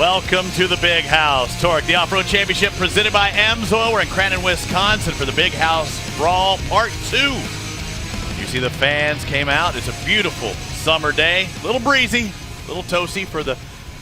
Welcome to the Big House. TORC, the Off-Road Championship presented by Amsoil. We're in Crandon, Wisconsin for the Big House Brawl Part 2. You see the fans came out. It's a beautiful summer day. A little breezy, a little toasty for the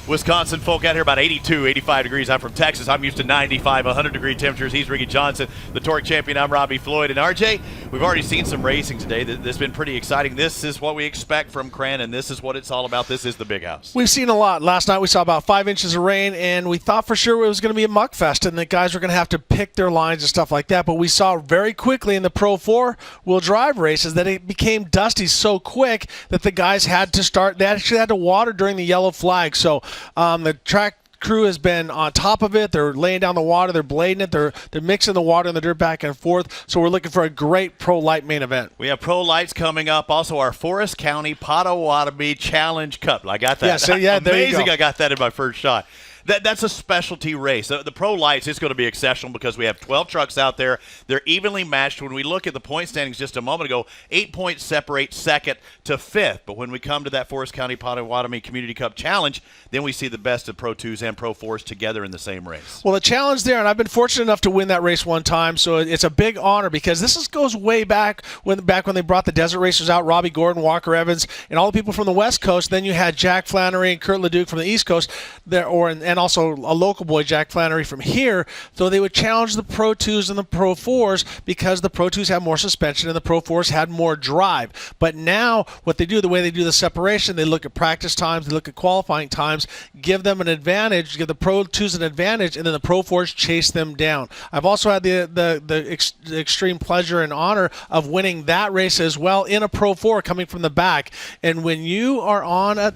Wisconsin folk out here, about 82, 85 degrees. I'm from Texas. I'm used to 95, 100-degree temperatures. He's Ricky Johnson, the TORC champion. I'm Robbie Floyd. And RJ, we've already seen some racing today. This has been pretty exciting. This is what we expect from Crandon. This is what it's all about. This is the Big House. We've seen a lot. Last night we saw about 5 inches of rain, and we thought for sure it was going to be a muck fest and the guys were going to have to pick their lines and stuff like that. But we saw very quickly in the Pro 4-wheel drive races that it became dusty so quick that the guys had to start. They actually had to water during the yellow flag. So the track crew has been on top of it. They're laying down the water. They're blading it. They're mixing the water and the dirt back and forth. So we're looking for a great Pro Light main event. We have Pro Lights coming up. Also, our Forest County Potawatomi Challenge Cup. I got that. Yeah, so yeah, there Amazing you go. I got that in my first shot. That's a specialty race. The Pro Lights is going to be exceptional because we have 12 trucks out there. They're evenly matched. When we look at the point standings just a moment ago, 8 points separate second to fifth. But when we come to that Forest County Potawatomi Community Cup Challenge, then we see the best of Pro 2s and Pro 4s together in the same race. Well, the challenge there, and I've been fortunate enough to win that race one time, so it's a big honor because this goes way back when they brought the desert racers out, Robbie Gordon, Walker Evans, and all the people from the West Coast. Then you had Jack Flannery and Kurt Leduc from the East Coast, there, and also a local boy, Jack Flannery, from here. So they would challenge the Pro 2s and the Pro 4s because the Pro 2s had more suspension and the Pro 4s had more drive. But now what they do, the way they do the separation, they look at practice times, they look at qualifying times, give them an advantage, give the Pro 2s an advantage, and then the Pro 4s chase them down. I've also had the extreme pleasure and honor of winning that race as well in a Pro 4 coming from the back. And when you are on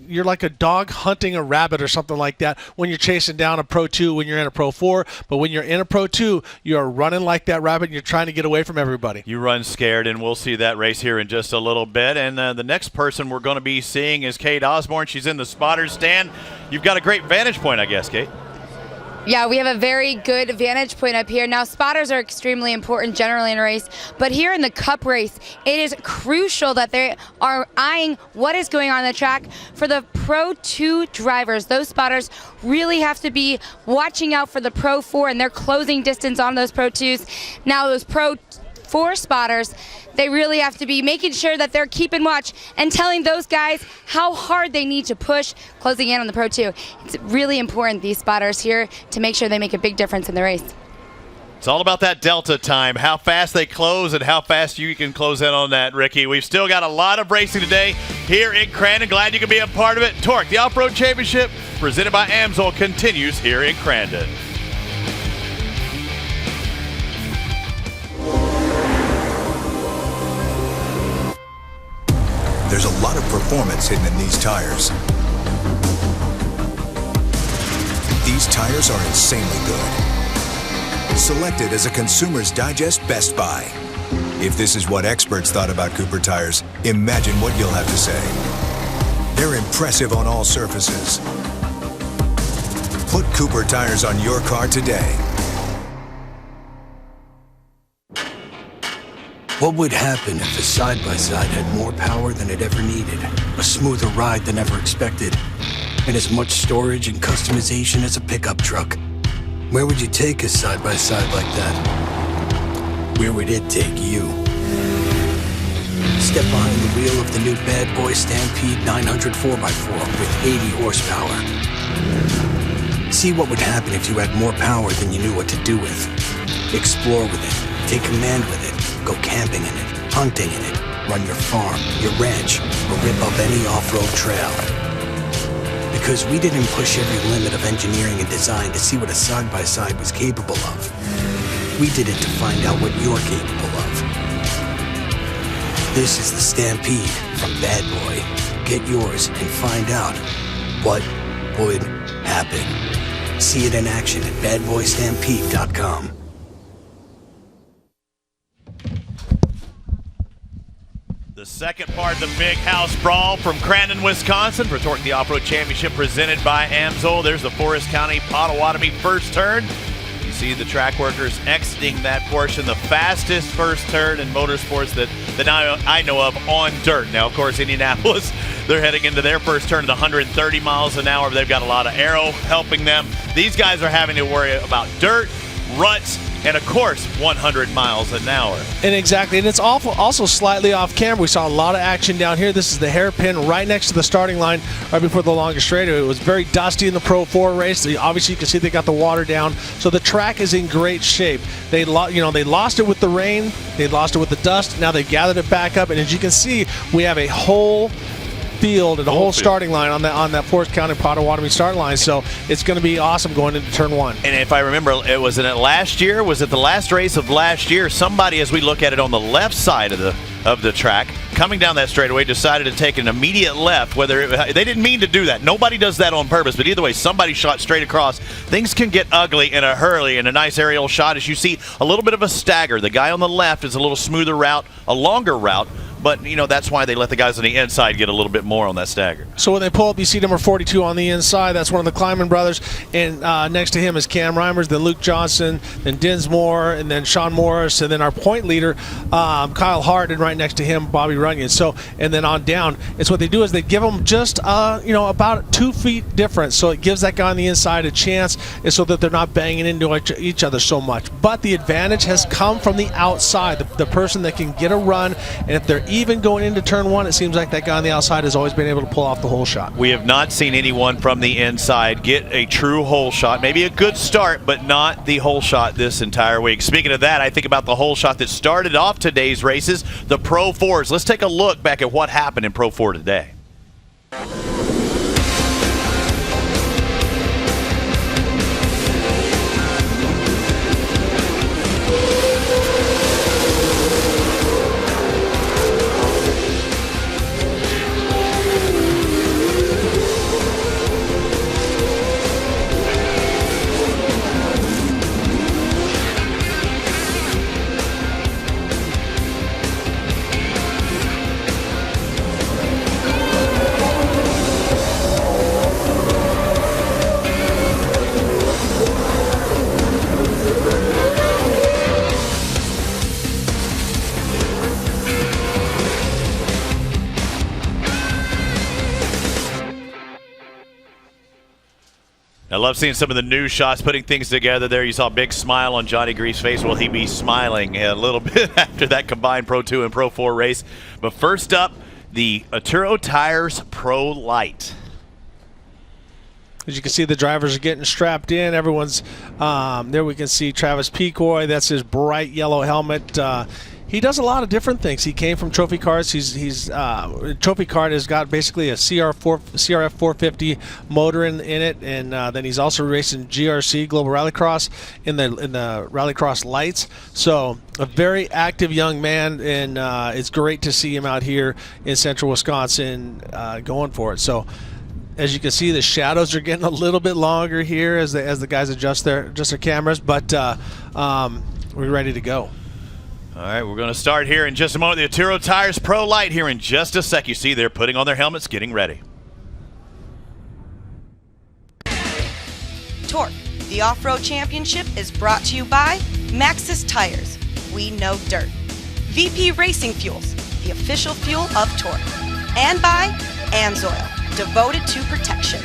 you're like a dog hunting a rabbit or something like that when you're chasing down a Pro 2 when you're in a Pro 4. But when you're in a Pro 2, you're running like that rabbit and you're trying to get away from everybody. You run scared, and we'll see that race here in just a little bit. And the next person we're going to be seeing is Kate Osborne. She's in the spotter's stand. You've got a great vantage point, I guess, Kate. Yeah, we have a very good vantage point up here. Now, spotters are extremely important generally in a race, but here in the Cup race, it is crucial that they are eyeing what is going on the track. For the Pro 2 drivers, those spotters really have to be watching out for the Pro 4 and their closing distance on those Pro 2s. Now, those Pro 4 spotters, they really have to be making sure that they're keeping watch and telling those guys how hard they need to push closing in on the Pro 2. It's really important, these spotters here, to make sure they make a big difference in the race. It's all about that delta time, how fast they close and how fast you can close in on that, Ricky. We've still got a lot of racing today here in Crandon. Glad you can be a part of it. TORC, the Off-Road Championship, presented by Amsoil, continues here in Crandon. There's a lot of performance hidden in these tires. These tires are insanely good. Selected as a Consumer's Digest Best Buy. If this is what experts thought about Cooper tires, imagine what you'll have to say. They're impressive on all surfaces. Put Cooper tires on your car today. What would happen if a side-by-side had more power than it ever needed, a smoother ride than ever expected, and as much storage and customization as a pickup truck? Where would you take a side-by-side like that? Where would it take you? Step behind the wheel of the new Bad Boy Stampede 900 4x4 with 80 horsepower. See what would happen if you had more power than you knew what to do with. Explore with it, take command with it. Go camping in it, hunting in it, run your farm, your ranch, or rip up any off-road trail. Because we didn't push every limit of engineering and design to see what a side-by-side was capable of. We did it to find out what you're capable of. This is the Stampede from Bad Boy. Get yours and find out what would happen. See it in action at badboystampede.com. The second part of the Big House Brawl from Crandon, Wisconsin for TORC, the Off-Road Championship presented by Amsoil. There's the Forest County Potawatomi first turn. You see the track workers exiting that portion, the fastest first turn in motorsports that I know of on dirt. Now, of course, Indianapolis, They're heading into their first turn at 130 miles an hour. They've got a lot of aero helping them. These guys are having to worry about dirt, ruts, and of course 100 miles an hour. And exactly, and it's also slightly off camera. We saw a lot of action down here. This is the hairpin right next to the starting line, right before the longest straightaway. It was very dusty in the Pro 4 race. Obviously, you can see they got the water down, so the track is in great shape. They lost it with the rain, they lost it with the dust. Now they've gathered it back up, and as you can see, we have a whole field and a whole starting line on that Forest County Potawatomi start line, so it's going to be awesome going into turn 1. And if I remember, was it last year? Was it the last race of last year? Somebody, as we look at it on the left side of the track, coming down that straightaway, decided to take an immediate left. They didn't mean to do that. Nobody does that on purpose, but either way, somebody shot straight across. Things can get ugly in a hurry, and a nice aerial shot as you see a little bit of a stagger. The guy on the left is a little smoother route, a longer route. But, that's why they let the guys on the inside get a little bit more on that stagger. So when they pull up, you see number 42 on the inside. That's one of the Kleiman brothers. And next to him is Cam Reimers, then Luke Johnson, then Dinsmore, and then Sean Morris, and then our point leader, Kyle Hart, and right next to him, Bobby Runyon. So, and then on down, it's what they do is they give them just, about 2 feet difference. So it gives that guy on the inside a chance, and so that they're not banging into each other so much. But the advantage has come from the outside, the person that can get a run, and if they're even going into turn 1, it seems like that guy on the outside has always been able to pull off the hole shot. We have not seen anyone from the inside get a true hole shot. Maybe a good start, but not the hole shot this entire week. Speaking of that, I think about the hole shot that started off today's races, the Pro 4s. Let's take a look back at what happened in Pro 4 today. I love seeing some of the new shots, putting things together there. You saw a big smile on Johnny Greaves' face. Will he be smiling a little bit after that combined Pro 2 and Pro 4 race? But first up, the Atturo Tires Pro Light. As you can see, the drivers are getting strapped in. Everyone's there. We can see Travis Pecoy. That's his bright yellow helmet. He does a lot of different things. He came from Trophy Cars. Trophy Car has got basically a CRF 450 motor in it, and then he's also racing GRC Global Rallycross in the Rallycross Lights. So a very active young man, and it's great to see him out here in Central Wisconsin going for it. So, as you can see, the shadows are getting a little bit longer here as the guys adjust their cameras, but we're ready to go. All right, we're going to start here in just a moment. The Atturo Tires Pro Light here in just a sec. You see they're putting on their helmets, getting ready. TORC, the Off-Road Championship, is brought to you by Maxxis Tires. We know dirt. VP Racing Fuels, the official fuel of TORC. And by Amsoil, devoted to protection.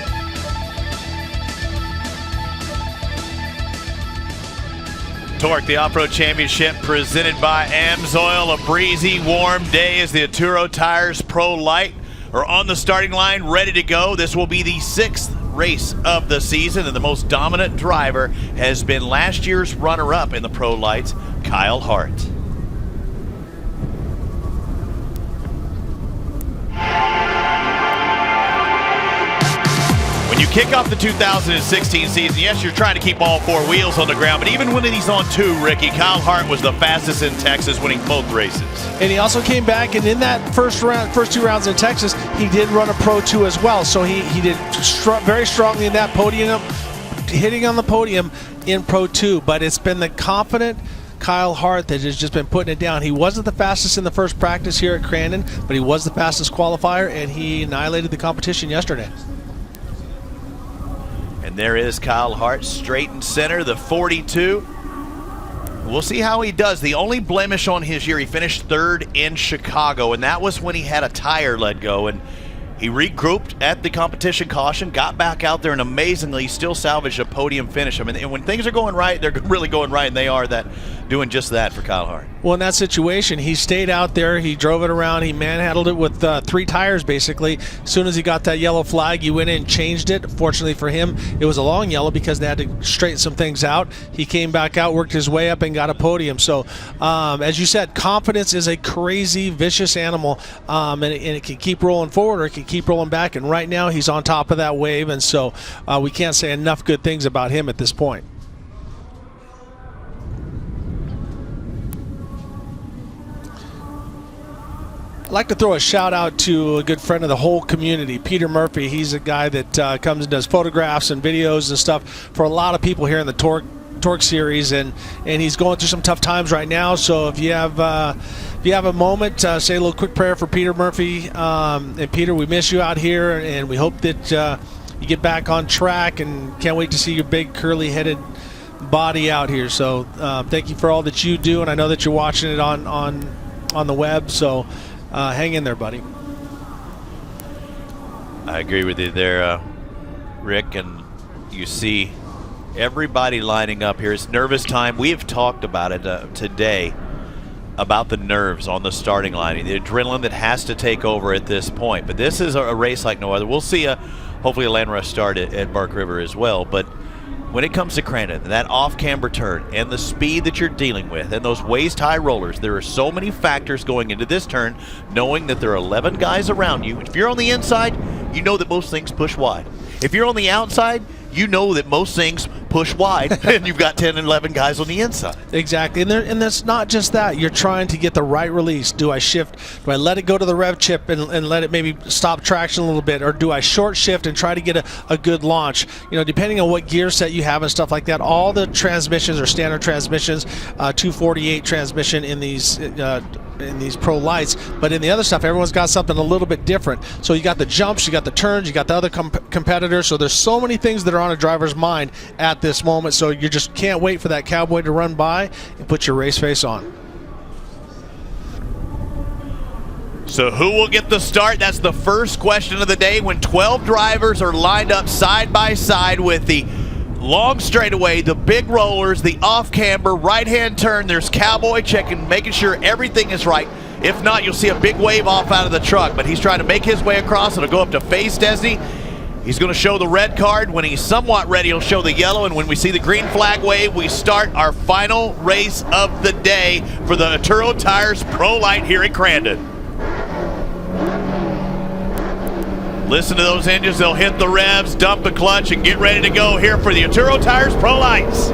TORC, the Off-Road Championship, presented by Amsoil. A breezy, warm day as the Atturo Tires Pro Light are on the starting line, ready to go. This will be the 6th race of the season, and the most dominant driver has been last year's runner-up in the Pro Lights, Kyle Hart. When you kick off the 2016 season, yes, you're trying to keep all 4 wheels on the ground, but even when he's on 2, Ricky, Kyle Hart was the fastest in Texas, winning both races. And he also came back, and in that first 2 rounds in Texas, he did run a Pro 2 as well. So he did very strongly in that podium, hitting on the podium in Pro 2. But it's been the confident Kyle Hart that has just been putting it down. He wasn't the fastest in the first practice here at Crandon, but he was the fastest qualifier, and he annihilated the competition yesterday. And there is Kyle Hart, straight and center, the 42. We'll see how he does. The only blemish on his year, he finished 3rd in Chicago, and that was when he had a tire let go. And He regrouped at the competition caution, got back out there, and amazingly still salvaged a podium finish. I mean, and when things are going right, they're really going right, and they are doing just that for Kyle Hart. Well, in that situation, he stayed out there. He drove it around. He manhandled it with 3 tires, basically. As soon as he got that yellow flag, he went in and changed it. Fortunately for him, it was a long yellow because they had to straighten some things out. He came back out, worked his way up, and got a podium. So, as you said, confidence is a crazy, vicious animal, and it can keep rolling forward or it can keep rolling back. And right now, he's on top of that wave, and so we can't say enough good things about him at this point. I'd like to throw a shout out to a good friend of the whole community, Peter Murphy. He's a guy that comes and does photographs and videos and stuff for a lot of people here in the TORC series, and he's going through some tough times right now. So if you have a moment, say a little quick prayer for Peter Murphy. And Peter, we miss you out here, and we hope that you get back on track, and can't wait to see your big curly-headed body out here. So thank you for all that you do, and I know that you're watching it on the web. So. Hang in there, buddy. I agree with you there, Rick, and you see everybody lining up here. It's nervous time. We have talked about it today, about the nerves on the starting line, the adrenaline that has to take over at this point. But this is a race like no other. We'll see hopefully a land rush start at Bark River as well. But when it comes to Crandon, that off-camber turn and the speed that you're dealing with and those waist-high rollers, there are so many factors going into this turn, knowing that there are 11 guys around you. If you're on the inside, you know that most things push wide. If you're on the outside, you know that most things push wide, and you've got 10 and 11 guys on the inside. Exactly, and that's not just that. You're trying to get the right release. Do I shift? Do I let it go to the rev chip and let it maybe stop traction a little bit, or do I short shift and try to get a good launch? You know, depending on what gear set you have and stuff like that. All the transmissions are standard transmissions, 248 transmission in these pro lights, but in the other stuff, everyone's got something a little bit different. So you got the jumps, you got the turns, you got the other competitors. So there's so many things that are on a driver's mind at this moment. So you just can't wait for that cowboy to run by and put your race face on. So who will get the start? That's the first question of the day, when 12 drivers are lined up side by side with the long straightaway, the big rollers, the off-camber, right-hand turn. There's Cowboy checking, making sure everything is right. If not, you'll see a big wave off out of the truck, but he's trying to make his way across. It'll go up to face Destiny. He's going to show the red card. When he's somewhat ready, he'll show the yellow, and when we see the green flag wave, we start our final race of the day for the Turo Tires Pro Light here at Crandon. Listen to those engines. They'll hit the revs, dump the clutch, and get ready to go here for the Turo Tires Pro Lights.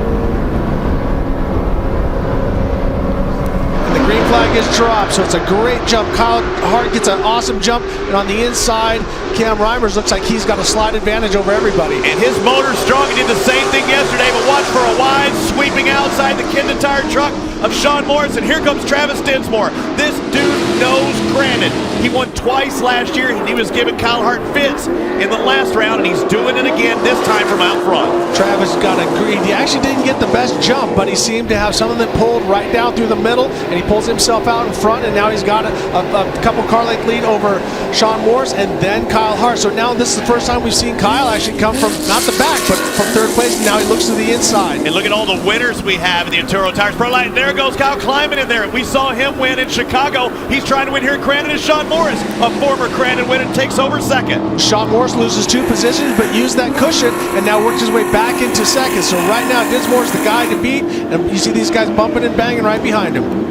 And the green flag is dropped, so it's a great jump. Kyle Hart gets an awesome jump, and on the inside, Cam Reimers looks like he's got a slight advantage over everybody. And his motor's strong. He did the same thing yesterday, but watch for a wide sweeping outside the Kendon tire truck of Sean Morris, and here comes Travis Dinsmore. This dude knows Crandon. He won twice last year, and he was giving Kyle Hart fits in the last round, and he's doing it again, this time from out front. Travis got a green. He actually didn't get the best jump, but he seemed to have something that pulled right down through the middle, and he pulls himself out in front, and now he's got a couple car length lead over Sean Morris and then Kyle Hart. So now this is the first time we've seen Kyle actually come from, not the back, but from third place, and now he looks to the inside. And look at all the winners we have in the Turo Tires Pro Light. There goes Kyle climbing in there. We saw him win in Chicago. He's trying to win here at Crandon, and Sean Morris, a former Crandon winner, takes over second. Sean Morris loses 2 positions, but used that cushion and now works his way back into second. So right now, Dinsmore's the guy to beat, and you see these guys bumping and banging right behind him.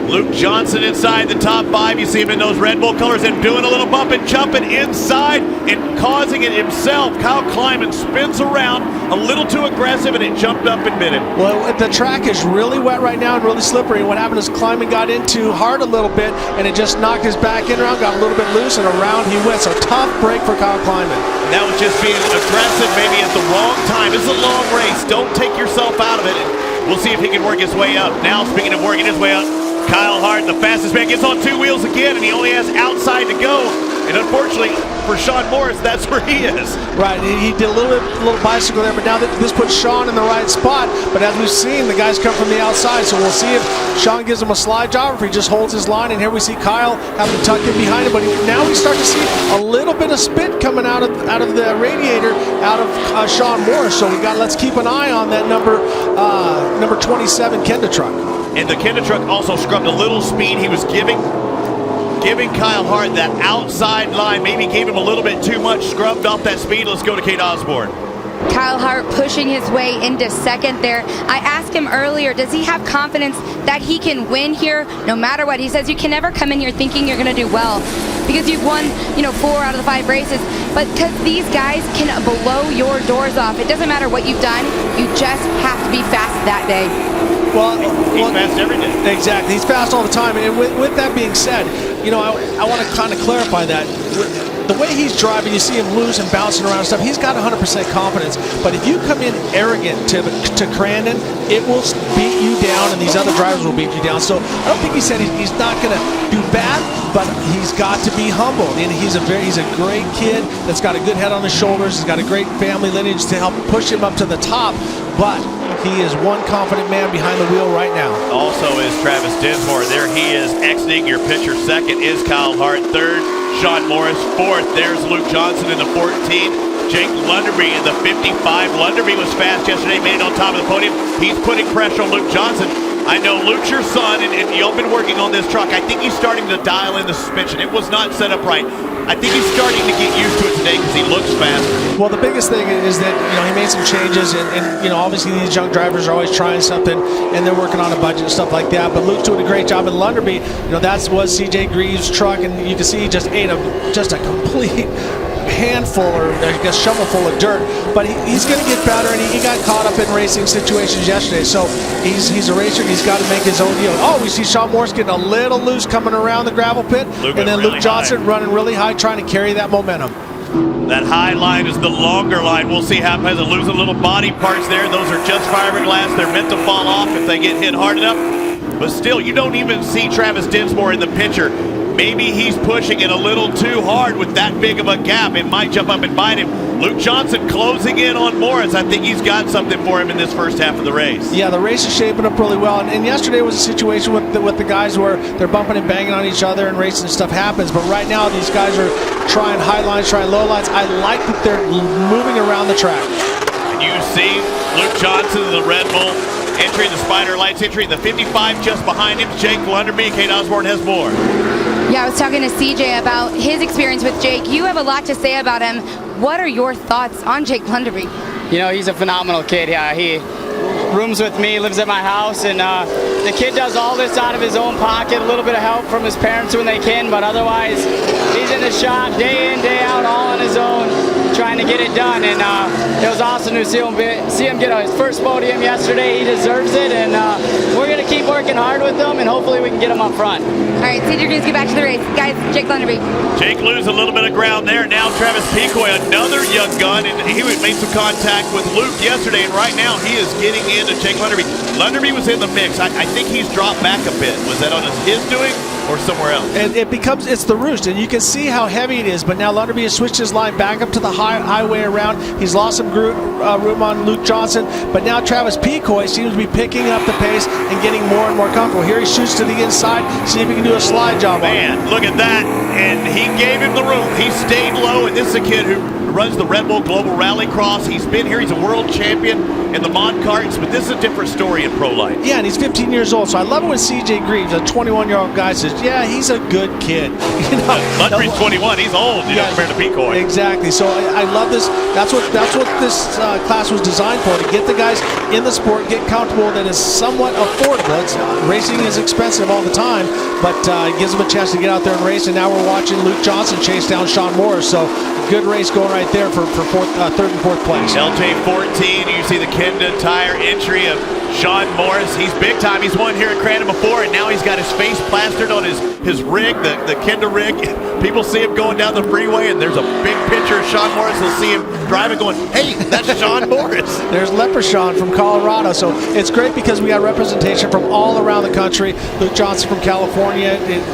Luke Johnson inside the top 5. You see him in those Red Bull colors and doing a little bump and jumping inside and causing it himself. Kyle Kleiman spins around a little too aggressive, and it jumped up and bit him. Well, the track is really wet right now and really slippery. And what happened is Kleiman got into Hart a little bit, and it just knocked his back end around, got a little bit loose, and around he went. So tough break for Kyle Kleiman. And that was just being aggressive, maybe at the wrong time. This is a long race. Don't take yourself out of it. And we'll see if he can work his way up. Now, speaking of working his way up, Kyle Hart, the fastest man, gets on 2 wheels again, and he only has outside to go. And unfortunately for Sean Morris, that's where he is. Right, he did a little bicycle there, but now this puts Sean in the right spot. But as we've seen, the guys come from the outside, so we'll see if Sean gives him a slide job, or if he just holds his line. And here we see Kyle having to tuck in behind him, but now we start to see a little bit of spit coming out of the radiator, out of Sean Morris. So let's keep an eye on that number 27 Kenda truck. And the Kenda truck also scrubbed a little speed. He was giving Kyle Hart that outside line, maybe gave him a little bit too much, scrubbed off that speed. Let's go to Kate Osborne. Kyle Hart pushing his way into second there. I asked him earlier, does he have confidence that he can win here no matter what? He says you can never come in here thinking you're going to do well because you've won, 4 out of the 5 races. But because these guys can blow your doors off. It doesn't matter what you've done. You just have to be fast that day. Well, he's fast every day. Exactly. He's fast all the time. And with that being said, I want to kind of clarify that. The way he's driving, you see him loose and bouncing around and stuff, he's got 100% confidence. But if you come in arrogant to Crandon, it will beat you down, and these other drivers will beat you down. So I don't think he said he's not going to do bad, but he's got to be humble. And he's a great kid that's got a good head on his shoulders. He's got a great family lineage to help push him up to the top. But he is one confident man behind the wheel right now. Also is Travis Dinsmore. There he is exiting your picture. Second is Kyle Hart. Third, Sean Morris. Fourth, there's Luke Johnson in the 14. Jake Lunderby in the 55. Lunderby was fast yesterday, made it on top of the podium. He's putting pressure on Luke Johnson. I know Luke's your son, and you've been working on this truck. I think he's starting to dial in the suspension. It was not set up right. I think he's starting to get used to it today because he looks faster. Well, the biggest thing is that he made some changes, and obviously these young drivers are always trying something, and they're working on a budget and stuff like that. But Luke's doing a great job. And Lunderby, that was CJ Greaves' truck, and you can see he just ate just a complete handful, or I guess shovelful of dirt. But he's going to get better, and he got caught up in racing situations yesterday. So he's a racer, and he's got to make his own deal. Oh, we see Sean Morris getting a little loose coming around the gravel pit, and then Luke Johnson running really high, trying to carry that momentum. That high line is the longer line. We'll see how he has losing little body parts there. Those are just fiberglass. They're meant to fall off if they get hit hard enough. But still, you don't even see Travis Dinsmore in the picture. Maybe he's pushing it a little too hard with that big of a gap. It might jump up and bite him. Luke Johnson closing in on Morris. I think he's got something for him in this first half of the race. Yeah, the race is shaping up really well. And yesterday was a situation with the guys where they're bumping and banging on each other, and racing and stuff happens. But right now, these guys are trying high lines, trying low lines. I like that they're moving around the track. And you see Luke Johnson in the Red Bull entering the Spider Lights, entering the 55 just behind him. Jake Lunderby. Kate Osborne has more. Yeah, I was talking to CJ about his experience with Jake. You have a lot to say about him. What are your thoughts on Jake Lunderby? He's a phenomenal kid. Yeah, he rooms with me, lives at my house, and the kid does all this out of his own pocket, a little bit of help from his parents when they can, but otherwise he's in the shop day in, day out, all on his own, trying to get it done. And it was awesome to see him get his first podium yesterday. He deserves it, and we're going to keep working hard with him, and hopefully we can get him up front. All right, CJ Greaves, get back to the race. Guys, Jake Lunderby. Jake loses a little bit of ground there. Now Travis Picoy, another young gun, and he made some contact with Luke yesterday, and right now he is getting into Jake Lunderby. Lunderby was in the mix. I think he's dropped back a bit. Was that on his doing or somewhere else? And it's the roost, and you can see how heavy it is. But now Lunderby has switched his line back up to the highway around. He's lost some room on Luke Johnson, but now Travis Picoy seems to be picking up the pace and getting more and more comfortable. Here he shoots to the inside, see if he can do a slide job on him. Man, look at that, and he gave him the room. He stayed low, and this is a kid who runs the Red Bull Global Rallycross. He's been here. He's a world champion in the mod karts, but this is a different story in pro life. Yeah, and he's 15 years old, so I love it when CJ Greaves, a 21-year-old guy, says, yeah, he's a good kid. Lunderby's 21. He's old, compared to Picoy. Exactly. So I love this. That's what this class was designed for, to get the guys in the sport, get comfortable, that is somewhat affordable. Racing is expensive all the time, but it gives them a chance to get out there and race. And now we're watching Luke Johnson chase down Sean Morris. So good race going right right there for third and fourth place. LJ14, you see the Crandon tire entry of Sean Morris. He's big time. He's won here at Crandon before, and now he's got his face plastered on his rig, the Kenda rig. People see him going down the freeway, and there's a big picture of Sean Morris. They'll see him driving going, hey, that's Sean Morris. There's Leprechaun from Colorado. So it's great because we got representation from all around the country. Luke Johnson from California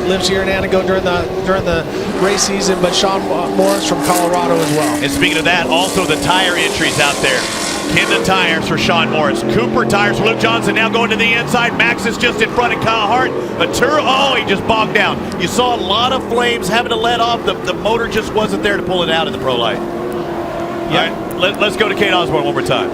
lives here in Antigo during the race season, but Sean Morris from Colorado as well. And speaking of that, also the tire entries out there. Crandon tires for Sean Morris. Cooper tires for Luke Johnson. Now going to the inside. Max is just in front of Kyle Hart. He just bogged down. You saw a lot of flames having to let off. The motor just wasn't there to pull it out in the pro light. Yeah. All right, let's go to Kate Osborne one more time.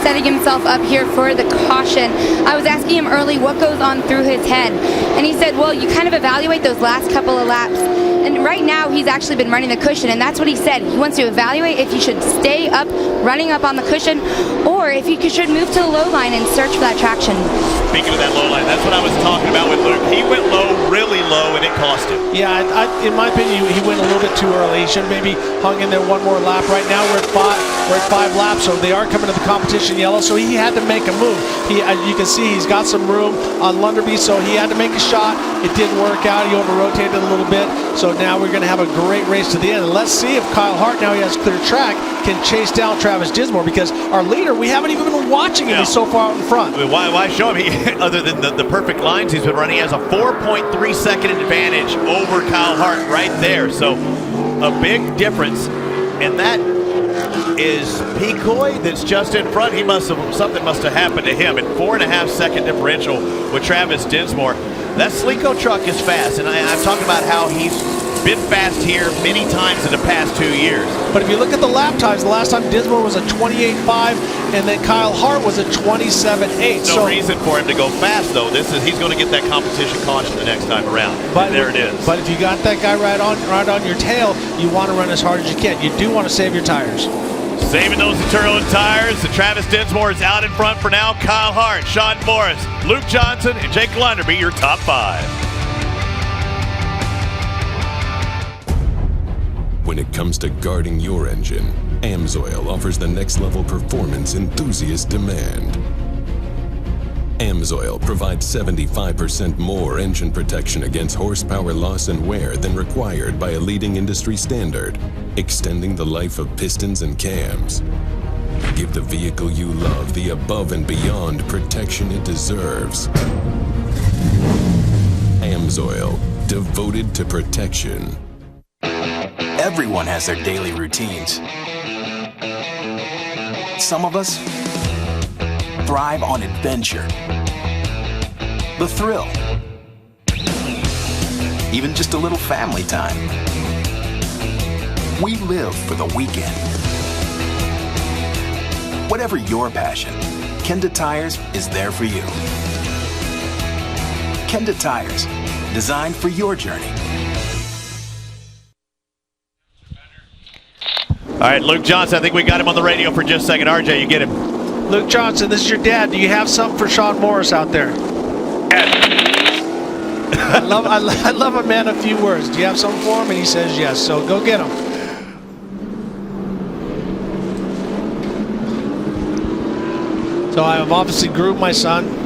Setting himself up here for the caution. I was asking him early what goes on through his head, and he said, well, you kind of evaluate those last couple of laps. And right now he's actually been running the cushion, and that's what he said. He wants to evaluate if you should stay up, running up on the cushion, or if you should move to the low line and search for that traction. Speaking of that low line, that's what I was talking about with Luke. He went low, really low, and it cost him. Yeah, in my opinion, he went a little bit too early. He should have maybe hung in there one more lap. Right now we're at five laps, so they are coming to the competition yellow, so he had to make a move. You can see he's got some room on Lunderby, so he had to make a shot. It didn't work out. He over-rotated a little bit, so now we're going to have a great race to the end. And let's see if Kyle Hart, now he has clear track, can chase down Travis Dinsmore, because our leader, we haven't even been watching him. He's so far out in front. Why show him? Other than the perfect lines he's been running, he has a 4.3 second advantage over Kyle Hart right there. So a big difference, and that is Picoy that's just in front. Something must have happened to him. And 4.5 second differential with Travis Dinsmore. That Sleeko truck is fast, and I'm talking about how he's been fast here many times in the past 2 years. But if you look at the lap times, the last time Dinsmore was a 28.5, and then Kyle Hart was a 27.8. No reason for him to go fast, though. He's going to get that competition caution the next time around. But there it is. But if you got that guy right on your tail, you want to run as hard as you can. You do want to save your tires. Saving those internal tires. The Travis Dinsmore is out in front for now. Kyle Hart, Sean Morris, Luke Johnson, and Jake Lunderby, your top 5. When it comes to guarding your engine, Amsoil offers the next level performance enthusiasts demand. Amsoil provides 75% more engine protection against horsepower loss and wear than required by a leading industry standard, extending the life of pistons and cams. Give the vehicle you love the above and beyond protection it deserves. Amsoil, devoted to protection. Everyone has their daily routines. Some of us thrive on adventure, the thrill, even just a little family time. We live for the weekend. Whatever your passion, Kenda Tires is there for you. Kenda Tires, designed for your journey. All right, Luke Johnson, I think we got him on the radio for just a second. RJ, you get him. Luke Johnson, this is your dad. Do you have something for Sean Morris out there? I love a man of few words. Do you have something for him? And he says yes, so go get him. So I have obviously groomed my son.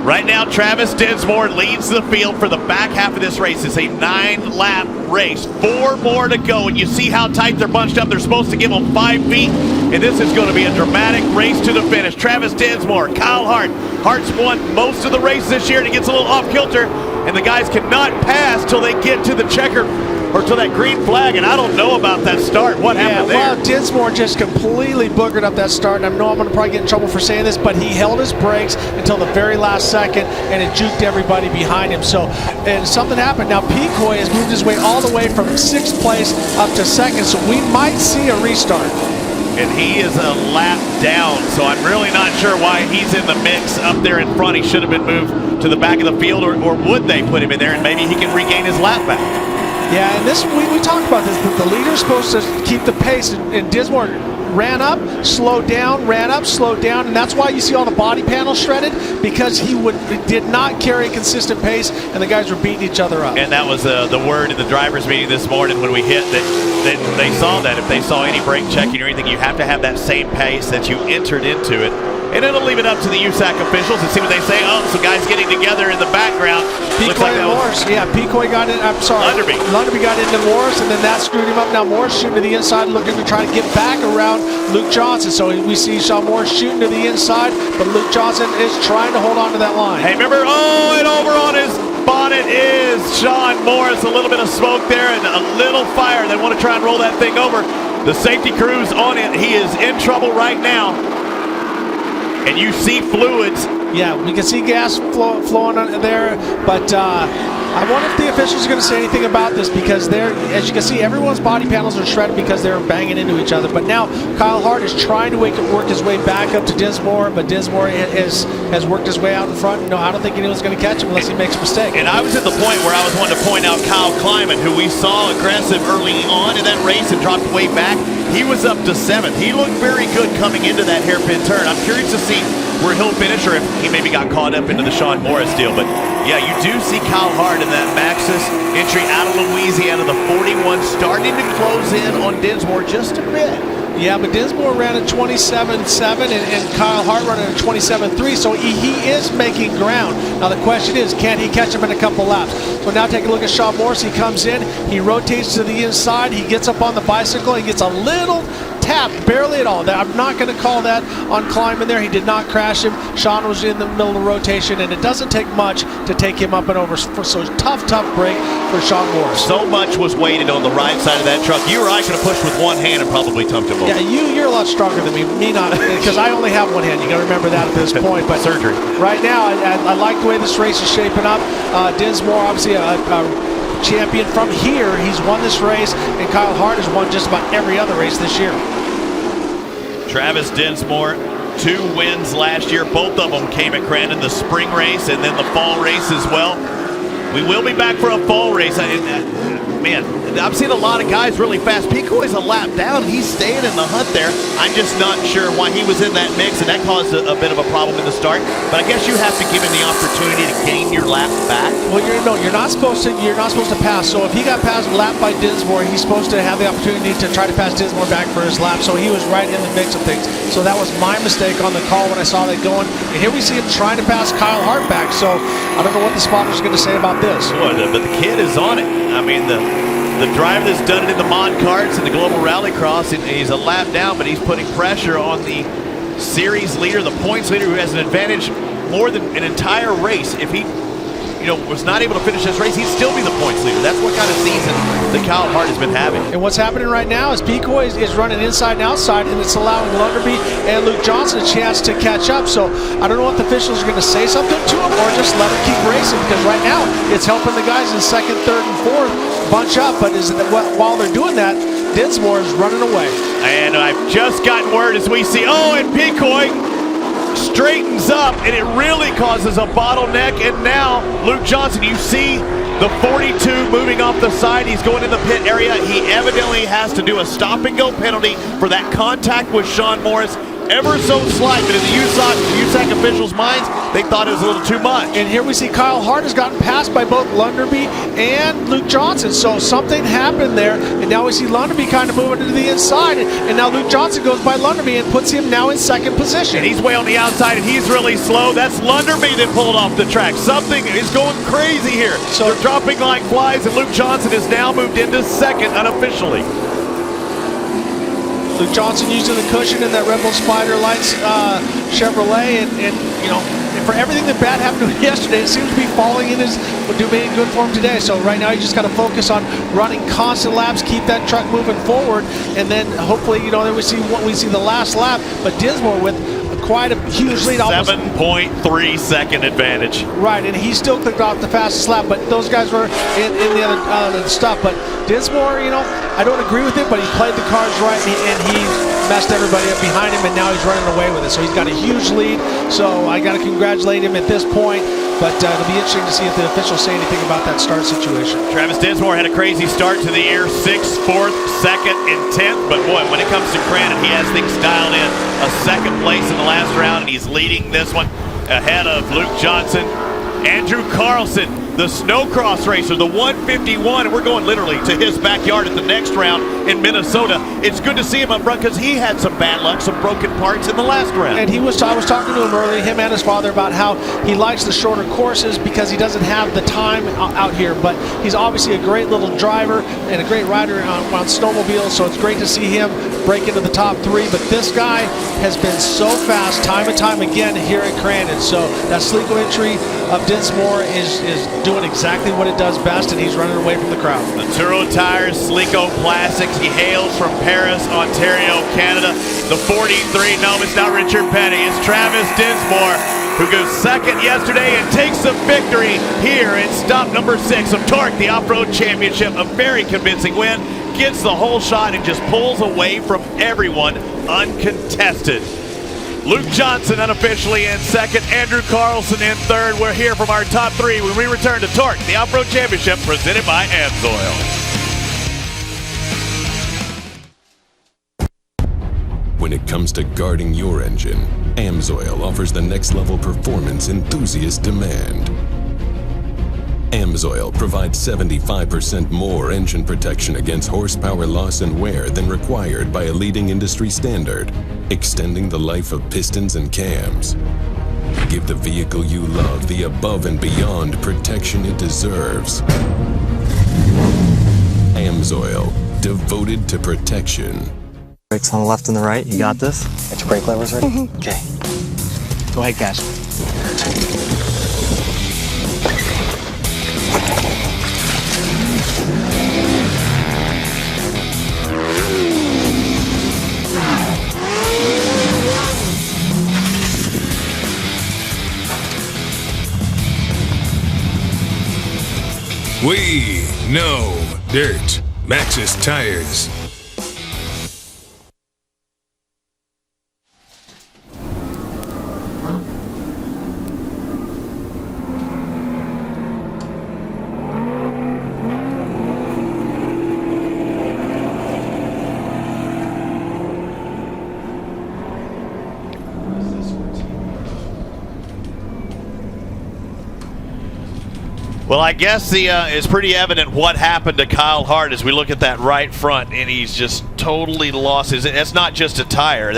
Right now, Travis Dinsmore leads the field for the back half of this race. It's a 9-lap race. 4 more to go, and you see how tight they're bunched up. They're supposed to give them 5 feet, and this is going to be a dramatic race to the finish. Travis Dinsmore, Kyle Hart. Hart's won most of the race this year, and he gets a little off kilter, and the guys cannot pass till they get to the checker or to that green flag, and I don't know about that start. What happened there? Well, Dinsmore just completely boogered up that start, and I know I'm going to probably get in trouble for saying this, but he held his brakes until the very last second, and it juked everybody behind him. So, and something happened. Now, Picoy has moved his way all the way from 6th place up to 2nd, so we might see a restart. And he is a lap down, so I'm really not sure why he's in the mix up there in front. He should have been moved to the back of the field, or would they put him in there, and maybe he can regain his lap back. Yeah, and this we talked about this, that the leader's supposed to keep the pace, and Dinsmore ran up, slowed down, ran up, slowed down, and that's why you see all the body panels shredded, because he did not carry a consistent pace, and the guys were beating each other up. And that was the word in the drivers' meeting this morning when we hit that they saw that if they saw any brake checking or anything, you have to have that same pace that you entered into it. And it'll leave it up to the USAC officials and see what they say. Oh, some guys getting together in the background. Picoy like and Morris. Yeah, Picoy got in. I'm sorry. Lunderby got into Morris, and then that screwed him up. Now Morris shooting to the inside, looking to try to get back around Luke Johnson. So we see Sean Morris shooting to the inside, but Luke Johnson is trying to hold on to that line. Hey, remember, and over on his bonnet is Sean Morris. A little bit of smoke there and a little fire. They want to try and roll that thing over. The safety crew's on it. He is in trouble right now. And you see fluids. Yeah, we can see gas flowing there, but I wonder if the officials are going to say anything about this, because as you can see, everyone's body panels are shredded because they're banging into each other. But now Kyle Hart is trying to work his way back up to Dinsmore, but Dinsmore has worked his way out in front. No, I don't think anyone's going to catch him unless he makes a mistake. And I was at the point where I was wanting to point out Kyle Kleiman, who we saw aggressive early on in that race and dropped way back. He was up to 7th. He looked very good coming into that hairpin turn. I'm curious to see where he'll finish, or if he maybe got caught up into the Sean Morris deal. But yeah, you do see Kyle Hart in that Maxxis entry out of Louisiana, the 41, starting to close in on Dinsmore just a bit. Yeah, but Dinsmore ran at 27.7 and Kyle Hart running at 27.3, so he is making ground. Now the question is, can he catch him in a couple laps? So now take a look at Sean Morris. He comes in, he rotates to the inside, he gets up on the bicycle, he gets a little tap, barely at all. I'm not going to call that on Kleiman there. He did not crash him. Sean was in the middle of the rotation, and it doesn't take much to take him up and over. So tough break for Sean Morris. So much was weighted on the right side of that truck. You or I could have pushed with one hand and probably tumped him over. Yeah, you're a lot stronger than me not, because I only have one hand. You got to remember that at this point. But surgery. Right now, I like the way this race is shaping up. Dinsmore, obviously a champion from here. He's won this race, and Kyle Hart has won just about every other race this year. Travis Dinsmore, 2 wins last year. Both of them came at Crandon, the spring race and then the fall race as well. We will be back for a fall race. Man, I've seen a lot of guys really fast. Picoy's a lap down. He's staying in the hunt there. I'm just not sure why he was in that mix, and that caused a bit of a problem in the start. But I guess you have to give him the opportunity to gain your lap back. Well, you're not supposed to pass. So if he got passed lap by Dinsmore, he's supposed to have the opportunity to try to pass Dinsmore back for his lap. So he was right in the mix of things. So that was my mistake on the call when I saw that going. And here we see him trying to pass Kyle Hart back. So I don't know what the spotter's going to say about this. But the kid is on it. I mean, the driver that's done it in the Mod Karts and the Global Rallycross, and he's a lap down, but he's putting pressure on the series leader, the points leader, who has an advantage more than an entire race. If he was not able to finish this race, he'd still be the points leader. That's what kind of season that Kyle Hart has been having. And what's happening right now is Picoy is running inside and outside, and it's allowing Lunderby and Luke Johnson a chance to catch up. So I don't know if the officials are going to say something to him or just let him keep racing, because right now it's helping the guys in 2nd, 3rd, and 4th bunch up. But while they're doing that, Dinsmore is running away. And I've just gotten word as we see, and Picoy straightens up, and it really causes a bottleneck. And now Luke Johnson, you see the 42 moving off the side. He's going in the pit area. He evidently has to do a stop and go penalty for that contact with Sean Morris. Ever so slight, but in the USAC officials' minds, they thought it was a little too much. And here we see Kyle Hart has gotten passed by both Lunderby and Luke Johnson. So something happened there, and now we see Lunderby kind of moving to the inside, and now Luke Johnson goes by Lunderby and puts him now in 2nd position. And he's way on the outside, and he's really slow. That's Lunderby that pulled off the track. Something is going crazy here. So they're dropping like flies, and Luke Johnson has now moved into 2nd unofficially. Luke Johnson using the cushion in that Red Bull Spider Lights Chevrolet, and for everything that bad happened to him yesterday, it seems to be falling in being good for him today. So right now you just got to focus on running constant laps, keep that truck moving forward, and then hopefully then we see the last lap. But Dinsmore with quite a huge lead, 7.3 second advantage. Right, and he still clicked off the fastest lap, but those guys were in the other stuff. But Dinsmore, I don't agree with it, but he played the cards right, and he messed everybody up behind him, and now he's running away with it. So he's got a huge lead, so I got to congratulate him at this point. but it'll be interesting to see if the officials say anything about that start situation. Travis Dinsmore had a crazy start to the year, 6th, 4th, 2nd, and 10th. But boy, when it comes to Crandon, he has things dialed in. A 2nd place in the last round, and he's leading this one ahead of Luke Johnson. Andrew Carlson, the snowcross racer, the 151, and we're going literally to his backyard at the next round in Minnesota. It's good to see him up front because he had some bad luck, some broken parts in the last round. And I was talking to him earlier, him and his father, about how he likes the shorter courses because he doesn't have the time out here. But he's obviously a great little driver and a great rider on snowmobiles, so it's great to see him break into the top 3. But this guy has been so fast time and time again here at Crandon. So that Slico entry of Dinsmore is doing exactly what it does best, and he's running away from the crowd. The Turo Tires Slico Classics. He hails from Paris, Ontario, Canada. The 43, no, it's not Richard Petty. It's Travis Dinsmore, who goes 2nd yesterday and takes the victory here in stop number 6 of TORC, the Off-Road Championship. A very convincing win. Gets the whole shot and just pulls away from everyone uncontested. Luke Johnson unofficially in 2nd, Andrew Carlson in 3rd. We're here from our top 3 when we return to TORC, the Off-Road Championship presented by Amsoil. When it comes to guarding your engine, Amsoil offers the next level performance enthusiasts demand. Amsoil provides 75% more engine protection against horsepower loss and wear than required by a leading industry standard, extending the life of pistons and cams. Give the vehicle you love the above and beyond protection it deserves. Amsoil, devoted to protection. Brakes on the left and the right, you got this? Got your brake levers ready? Okay. Go ahead, guys. We know dirt. Maxxis Tires. Well, I guess it's pretty evident what happened to Kyle Hart as we look at that right front, and he's just totally lost his. It's not just a tire.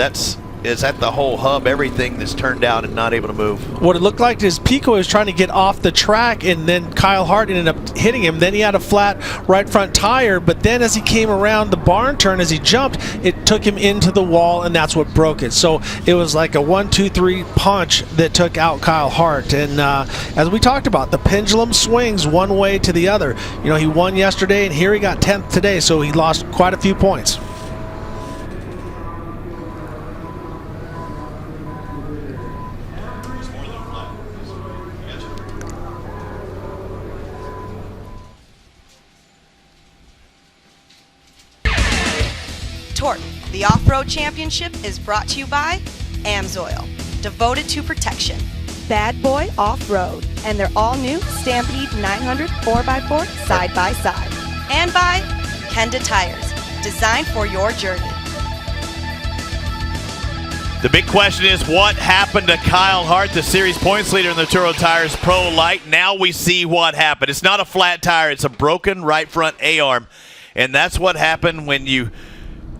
Is that the whole hub, everything that's turned down and not able to move. What it looked like is Pico was trying to get off the track, and then Kyle Hart ended up hitting him. Then he had a flat right front tire, but then as he came around the barn turn, as he jumped, it took him into the wall, and that's what broke it. So it was like a 1-2-3 punch that took out Kyle Hart. And as we talked about, the pendulum swings one way to the other. You know, he won yesterday, and here he got 10th today, so he lost quite a few points. TORC, the Off-Road Championship, is brought to you by Amsoil, devoted to protection. Bad Boy Off-Road, and their all-new Stampede 900 4x4 side-by-side. And by Kenda Tires, designed for your journey. The big question is, what happened to Kyle Hart, the series points leader in the Turo Tires Pro Light? Now we see what happened. It's not a flat tire. It's a broken right front A-arm. And that's what happened when you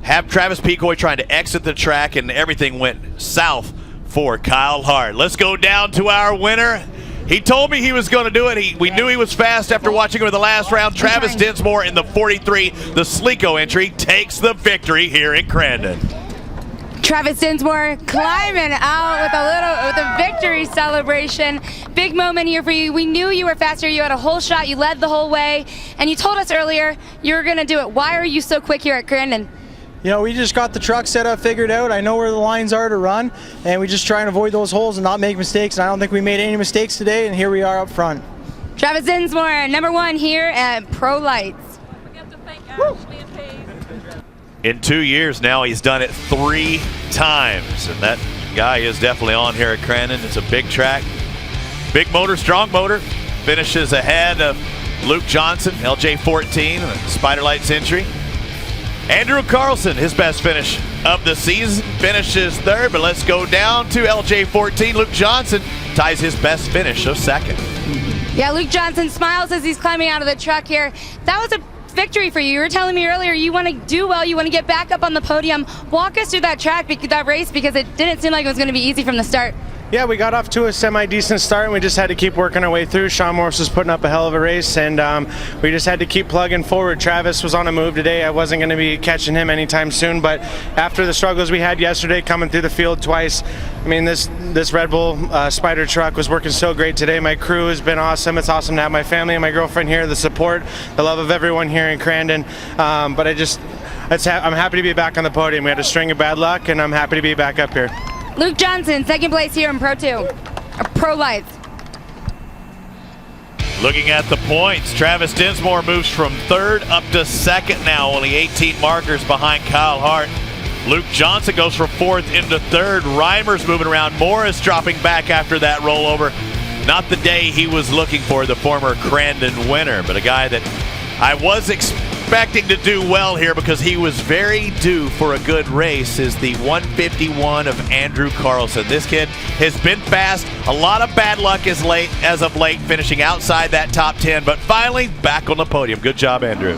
have Travis Pico trying to exit the track, and everything went south for Kyle Hart. Let's go down to our winner. He told me he was going to do it. We knew he was fast after watching him in the last round. Travis Dinsmore in the 43, the Slico entry, takes the victory here in Crandon. Travis Dinsmore climbing out with a victory celebration. Big moment here for you. We knew you were faster. You had a whole shot. You led the whole way. And you told us earlier you were going to do it. Why are you so quick here at Crandon? You know, we just got the truck set up, figured out. I know where the lines are to run, and we just try and avoid those holes and not make mistakes. And I don't think we made any mistakes today, and here we are up front. Travis Dinsmore, #1 here at Pro Lights. In 2 years now, he's done it 3 times, and that guy is definitely on here at Crandon. It's a big track. Big motor, strong motor. Finishes ahead of Luke Johnson, LJ14, Spider Lights entry. Andrew Carlson, his best finish of the season, finishes third, but let's go down to LJ14. Luke Johnson ties his best finish of second. Yeah, Luke Johnson smiles as he's climbing out of the truck here. That was a victory for you. You were telling me earlier you want to do well, you want to get back up on the podium. Walk us through that race, because it didn't seem like it was going to be easy from the start. Yeah, we got off to a semi-decent start, and we just had to keep working our way through. Sean Morris was putting up a hell of a race, and we just had to keep plugging forward. Travis was on a move today. I wasn't going to be catching him anytime soon, but after the struggles we had yesterday coming through the field twice, I mean, this Red Bull Spider truck was working so great today. My crew has been awesome. It's awesome to have my family and my girlfriend here, the support, the love of everyone here in Crandon. But I'm happy to be back on the podium. We had a string of bad luck, and I'm happy to be back up here. Luke Johnson, second place here in Pro 2, or Pro Lights. Looking at the points, Travis Dinsmore moves from third up to second now, only 18 markers behind Kyle Hart. Luke Johnson goes from fourth into third. Reimer's moving around. Morris dropping back after that rollover. Not the day he was looking for, the former Crandon winner, but a guy that I was expecting to do well here because he was very due for a good race, is the 151 of Andrew Carlson. This kid has been fast. A lot of bad luck as of late, finishing outside that top 10, but finally back on the podium. Good job, Andrew.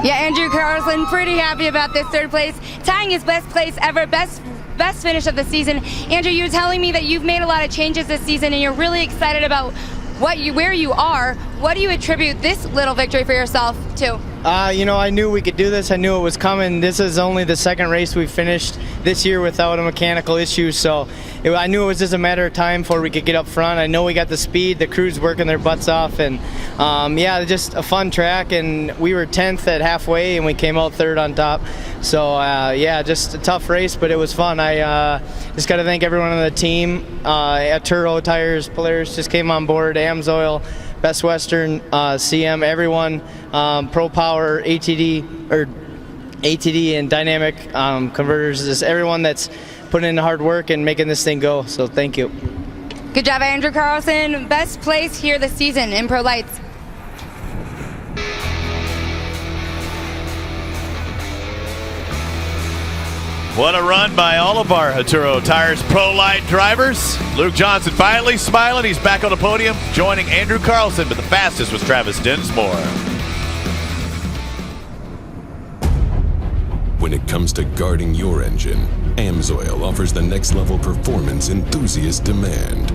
Yeah, Andrew Carlson pretty happy about this third place, tying his best place ever, best finish of the season. Andrew, you were telling me that you've made a lot of changes this season and you're really excited about where you are. What do you attribute this little victory for yourself to? I knew we could do this. I knew it was coming. This is only the second race we finished this year without a mechanical issue, so I knew it was just a matter of time before we could get up front. I know we got the speed, the crew's working their butts off, and just a fun track, and we were 10th at halfway and we came out third on top. So just a tough race, but it was fun. I just got to thank everyone on the team. At Turo Tires, Polaris just came on board, Amsoil, Best Western, CM, everyone, Pro Power, ATD and Dynamic Converters, just everyone that's putting in the hard work and making this thing go. So thank you. Good job, Andrew Carlson. Best place here this season in Pro Lights. What a run by all of our Turo Tires Pro Light drivers. Luke Johnson finally smiling. He's back on the podium, joining Andrew Carlson, but the fastest was Travis Dinsmore. When it comes to guarding your engine, Amsoil offers the next level performance enthusiasts demand.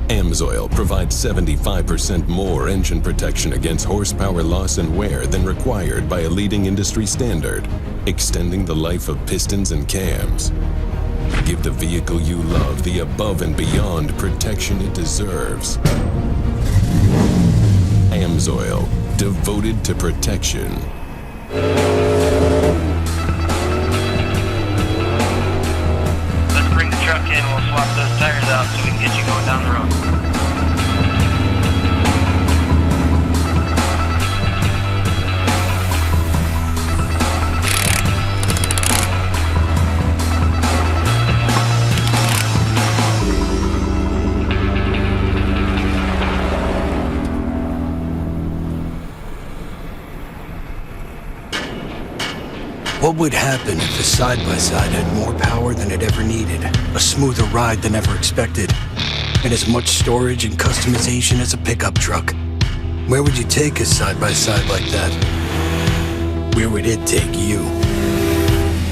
Amsoil provides 75% more engine protection against horsepower loss and wear than required by a leading industry standard, extending the life of pistons and cams. Give the vehicle you love the above and beyond protection it deserves. Amsoil, devoted to protection. Let's bring the truck in, we'll swap those tires out so we can get you going down the road. What would happen if the side-by-side had more power than it ever needed, a smoother ride than ever expected, and as much storage and customization as a pickup truck? Where would you take a side-by-side like that? Where would it take you?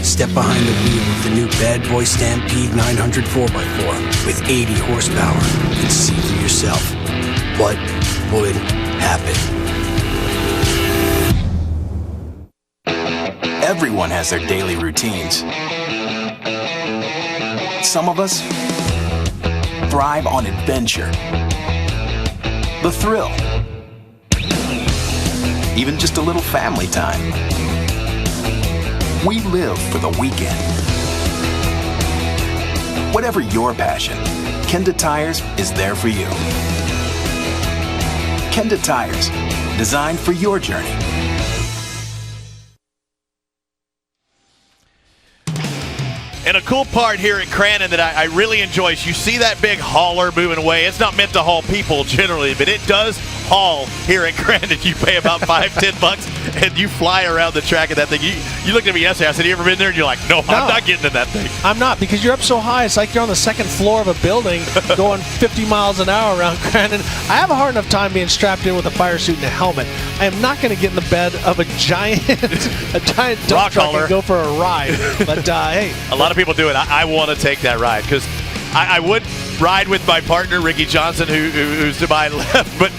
Step behind the wheel of the new Bad Boy Stampede 900 4x4 with 80 horsepower and see for yourself what would happen. Everyone has their daily routines. Some of us thrive on adventure, the thrill, even just a little family time. We live for the weekend. Whatever your passion, Kenda Tires is there for you. Kenda Tires, designed for your journey. And a cool part here at Crandon that I really enjoy is you see that big hauler moving away. It's not meant to haul people generally, but it does haul here at Crandon. You pay about $5-10 and you fly around the track of that thing. You looked at me yesterday. I said, "You ever been there?" And you're like, no, I'm not getting in that thing. I'm not, because you're up so high. It's like you're on the second floor of a building going 50 miles an hour around Crandon. I have a hard enough time being strapped in with a fire suit and a helmet. I am not going to get in the bed of a giant dump truck and go for a ride. But hey, a lot of people do it. I want to take that ride because I would ride with my partner Ricky Johnson, who's to my left, but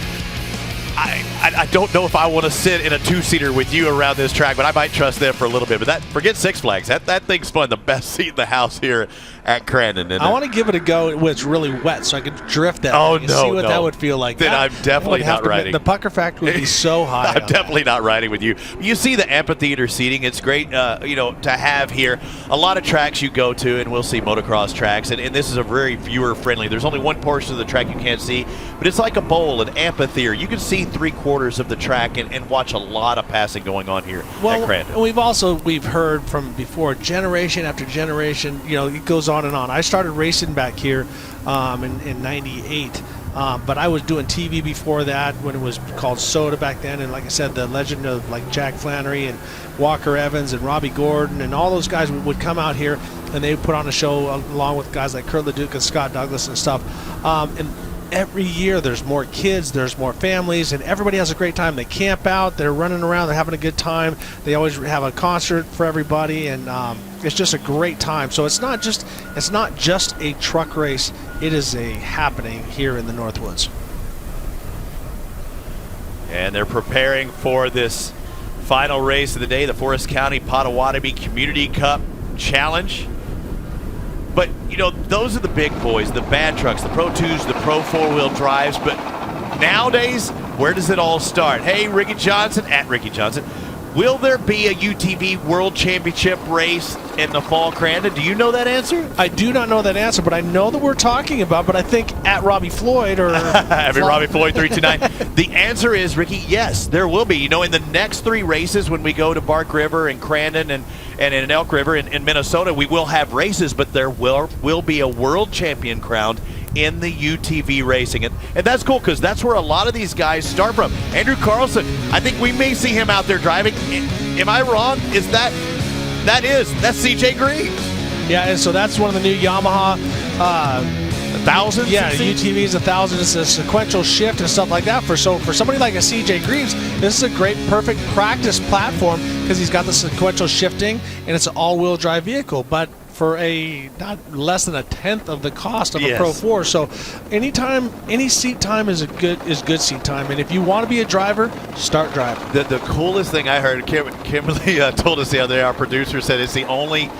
I don't know if I want to sit in a two-seater with you around this track, but I might trust them for a little bit. But forget Six Flags. That thing's fun. The best seat in the house here at Crandon. I want to give it a go when it's really wet so I can drift that thing and see what that would feel like. Then I'm definitely not riding. The pucker factor would be so high. I'm definitely not riding with you. You see the amphitheater seating. It's great to have here. A lot of tracks you go to, and we'll see motocross tracks, and this is a very viewer-friendly. There's only one portion of the track you can't see, but it's like a bowl, an amphitheater. You can see 3/4 of the track and watch a lot of passing going on here at Crandon. We've heard from before, generation after generation, it goes on and on. I started racing back here in 98. But I was doing TV before that when it was called Soda back then. And like I said, the legend of like Jack Flannery and Walker Evans and Robbie Gordon and all those guys would come out here and they would put on a show along with guys like Kurt LeDuc and Scott Douglas and stuff. And every year there's more kids, there's more families, and everybody has a great time. They camp out, they're running around, they're having a good time. They always have a concert for everybody, and it's just a great time. So it's not just a truck race, it is a happening here in the Northwoods. And they're preparing for this final race of the day, the Forest County Potawatomi Community Cup Challenge. But, those are the big boys, the bad trucks, the Pro 2s, the Pro 4-wheel drives. But nowadays, where does it all start? Hey, Ricky Johnson, at Ricky Johnson, will there be a UTV World Championship race in the fall, Crandon? Do you know that answer? I do not know that answer, but I know that we're talking about, but I think at Robbie Floyd or... Robbie Floyd 329. The answer is, Ricky, yes, there will be. In the next 3 races when we go to Bark River and Crandon and in Elk River in Minnesota, we will have races, but there will be a world champion crowned in the UTV racing. And that's cool because that's where a lot of these guys start from. Andrew Carlson, I think we may see him out there driving. Am I wrong? That's CJ Greaves. Yeah, and so that's one of the new Yamaha 1000. Yeah, UTV is 1000. It's a sequential shift and stuff like that. For somebody like a CJ Greaves, this is a great, perfect practice platform because he's got the sequential shifting and it's an all-wheel drive vehicle. But for not less than 1/10 of the cost of a Pro 4. So any seat time is good seat time. And if you want to be a driver, start driving. The coolest thing I heard, Kimberly told us the other day, our producer said it's the only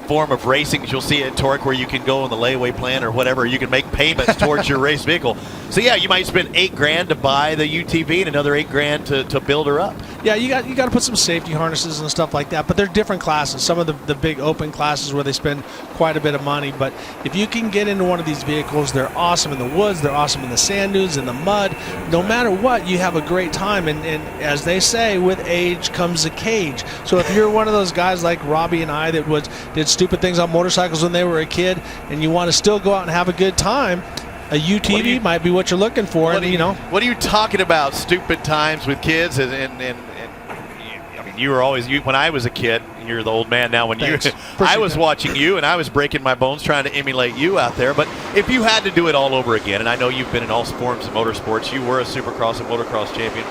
form of racing you'll see at TORC where you can go on the layaway plan or whatever. You can make payments towards your race vehicle. So yeah, you might spend $8,000 to buy the UTV and another $8,000 to build her up. Yeah, you got to put some safety harnesses and stuff like that. But they're different classes. Some of the big open classes where they spend quite a bit of money. But if you can get into one of these vehicles, they're awesome in the woods. They're awesome in the sand dunes, in the mud. No matter what, you have a great time. And as they say, with age comes a cage. So if you're one of those guys like Robbie and I that did stupid things on motorcycles when they were a kid, and you want to still go out and have a good time, a UTV might be what you're looking for. What are you talking about? Stupid times with kids, and I mean, you were always when I was a kid. You're the old man now. I was watching you, and I was breaking my bones trying to emulate you out there. But if you had to do it all over again, and I know you've been in all forms of motorsports, you were a Supercross and motocross champion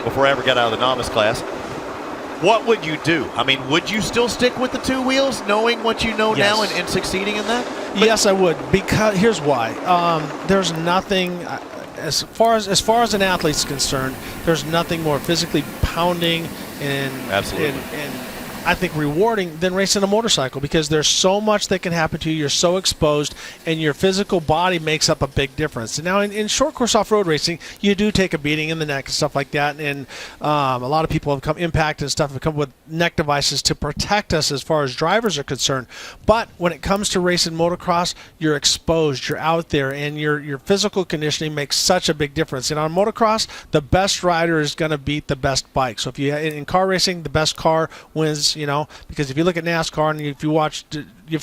before I ever got out of the novice class. What would you do? I mean, would you still stick with the 2 wheels, knowing what you know now and succeeding in that? Yes, I would. Because here's why. There's nothing, as far as an athlete's concerned, there's nothing more physically pounding and I think rewarding than racing a motorcycle, because there's so much that can happen to you. You're so exposed, and your physical body makes up a big difference. And now in short course off-road racing, you do take a beating in the neck and stuff like that. And a lot of people have come impacted and stuff have come with neck devices to protect us as far as drivers are concerned. But when it comes to racing motocross, you're exposed, you're out there, and your physical conditioning makes such a big difference. And on motocross, the best rider is going to beat the best bike. So if you in car racing, the best car wins because if you look at NASCAR and if you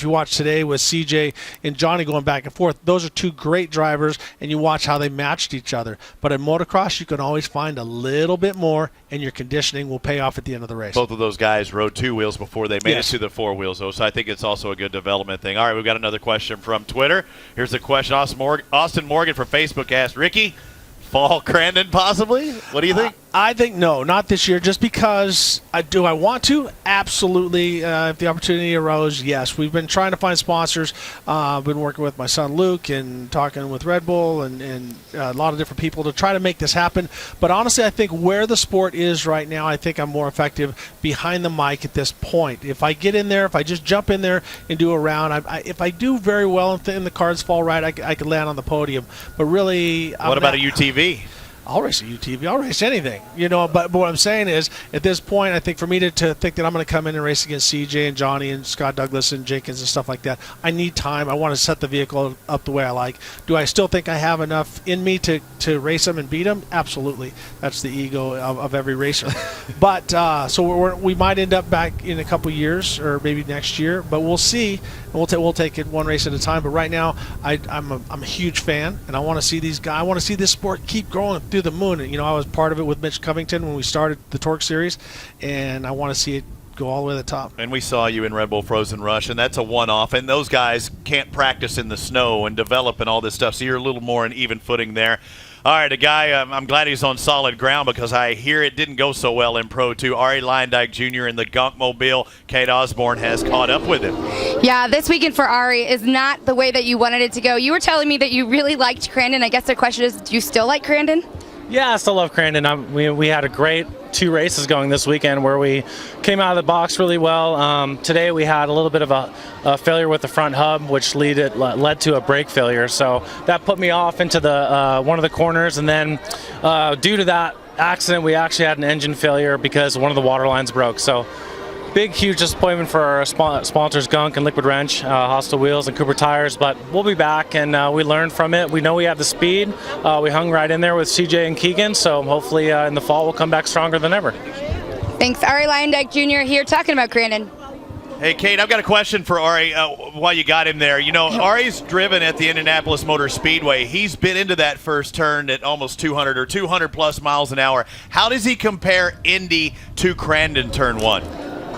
watch today with CJ and Johnny going back and forth, those are two great drivers, and you watch how they matched each other. But in motocross, you can always find a little bit more, and your conditioning will pay off at the end of the race. Both of those guys rode 2 wheels before they made it to the 4 wheels, though, so I think it's also a good development thing. All right, we've got another question from Twitter. Here's a question. Austin Morgan from Facebook asked, Ricky, fall Crandon possibly? What do you think? I think no, not this year, just because do I want to? Absolutely. If the opportunity arose, yes. We've been trying to find sponsors. I've been working with my son Luke and talking with Red Bull and a lot of different people to try to make this happen. But honestly, I think where the sport is right now, I think I'm more effective behind the mic at this point. If I get in there, if I just jump in there and do a round, if I do very well and the cards fall right, I could land on the podium. But really, what about a UTV? I'll race a UTV. I'll race anything, But what I'm saying is, at this point, I think for me to think that I'm going to come in and race against CJ and Johnny and Scott Douglas and Jenkins and stuff like that, I need time. I want to set the vehicle up the way I like. Do I still think I have enough in me to race them and beat them? Absolutely. That's the ego of every racer. But so we might end up back in a couple years or maybe next year, but we'll see. We'll take it one race at a time. But right now, I'm a huge fan, and I want to see these guys. I want to see this sport keep growing through the moon. I was part of it with Mitch Covington when we started the TORC series, and I want to see it go all the way to the top. And we saw you in Red Bull Frozen Rush, and that's a one-off. And those guys can't practice in the snow and develop and all this stuff, so you're a little more on even footing there. All right, a guy, I'm glad he's on solid ground because I hear it didn't go so well in Pro 2. Arie Luyendyk Jr. in the Gunk Mobile. Kate Osborne has caught up with him. Yeah, this weekend for Arie is not the way that you wanted it to go. You were telling me that you really liked Crandon. I guess the question is, do you still like Crandon? Yeah, I still love Crandon. We had a great 2 races going this weekend where we came out of the box really well. Today we had a little bit of a failure with the front hub, which led to a brake failure. So that put me off into the one of the corners, and then due to that accident, we actually had an engine failure because one of the water lines broke. So big, huge disappointment for our sponsors, Gunk and Liquid Wrench, Hostile Wheels, and Cooper Tires. But we'll be back, and we learned from it. We know we have the speed. We hung right in there with CJ and Keegan, so hopefully in the fall we'll come back stronger than ever. Thanks. Arie Luyendyk Jr. here talking about Crandon. Hey, Kate, I've got a question for Arie while you got him there. Arie's driven at the Indianapolis Motor Speedway. He's been into that first turn at almost 200 or 200-plus miles an hour. How does he compare Indy to Crandon Turn 1?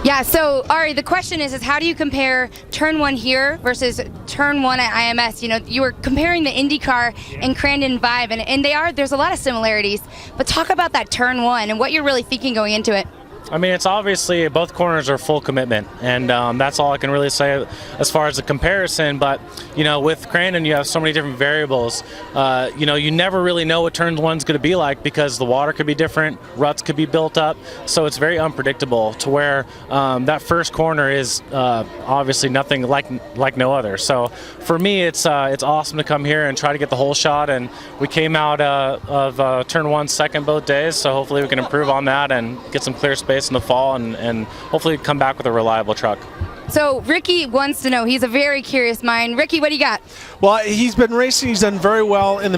Yeah, so Arie, the question is how do you compare Turn 1 here versus Turn 1 at IMS? You were comparing the IndyCar and Crandon vibe, and there's a lot of similarities. But talk about that Turn 1 and what you're really thinking going into it. I mean, it's obviously both corners are full commitment, and that's all I can really say as far as the comparison. But, with Crandon, you have so many different variables. You never really know what turn 1's going to be like because the water could be different, ruts could be built up, so it's very unpredictable to where that first corner is obviously nothing like no other. So for me, it's awesome to come here and try to get the whole shot, and we came out of turn 1 second both days, so hopefully we can improve on that and get some clear space in the fall and hopefully come back with a reliable truck. So Ricky wants to know, he's a very curious mind. Ricky, what do you got? Well, he's been racing. He's done very well in the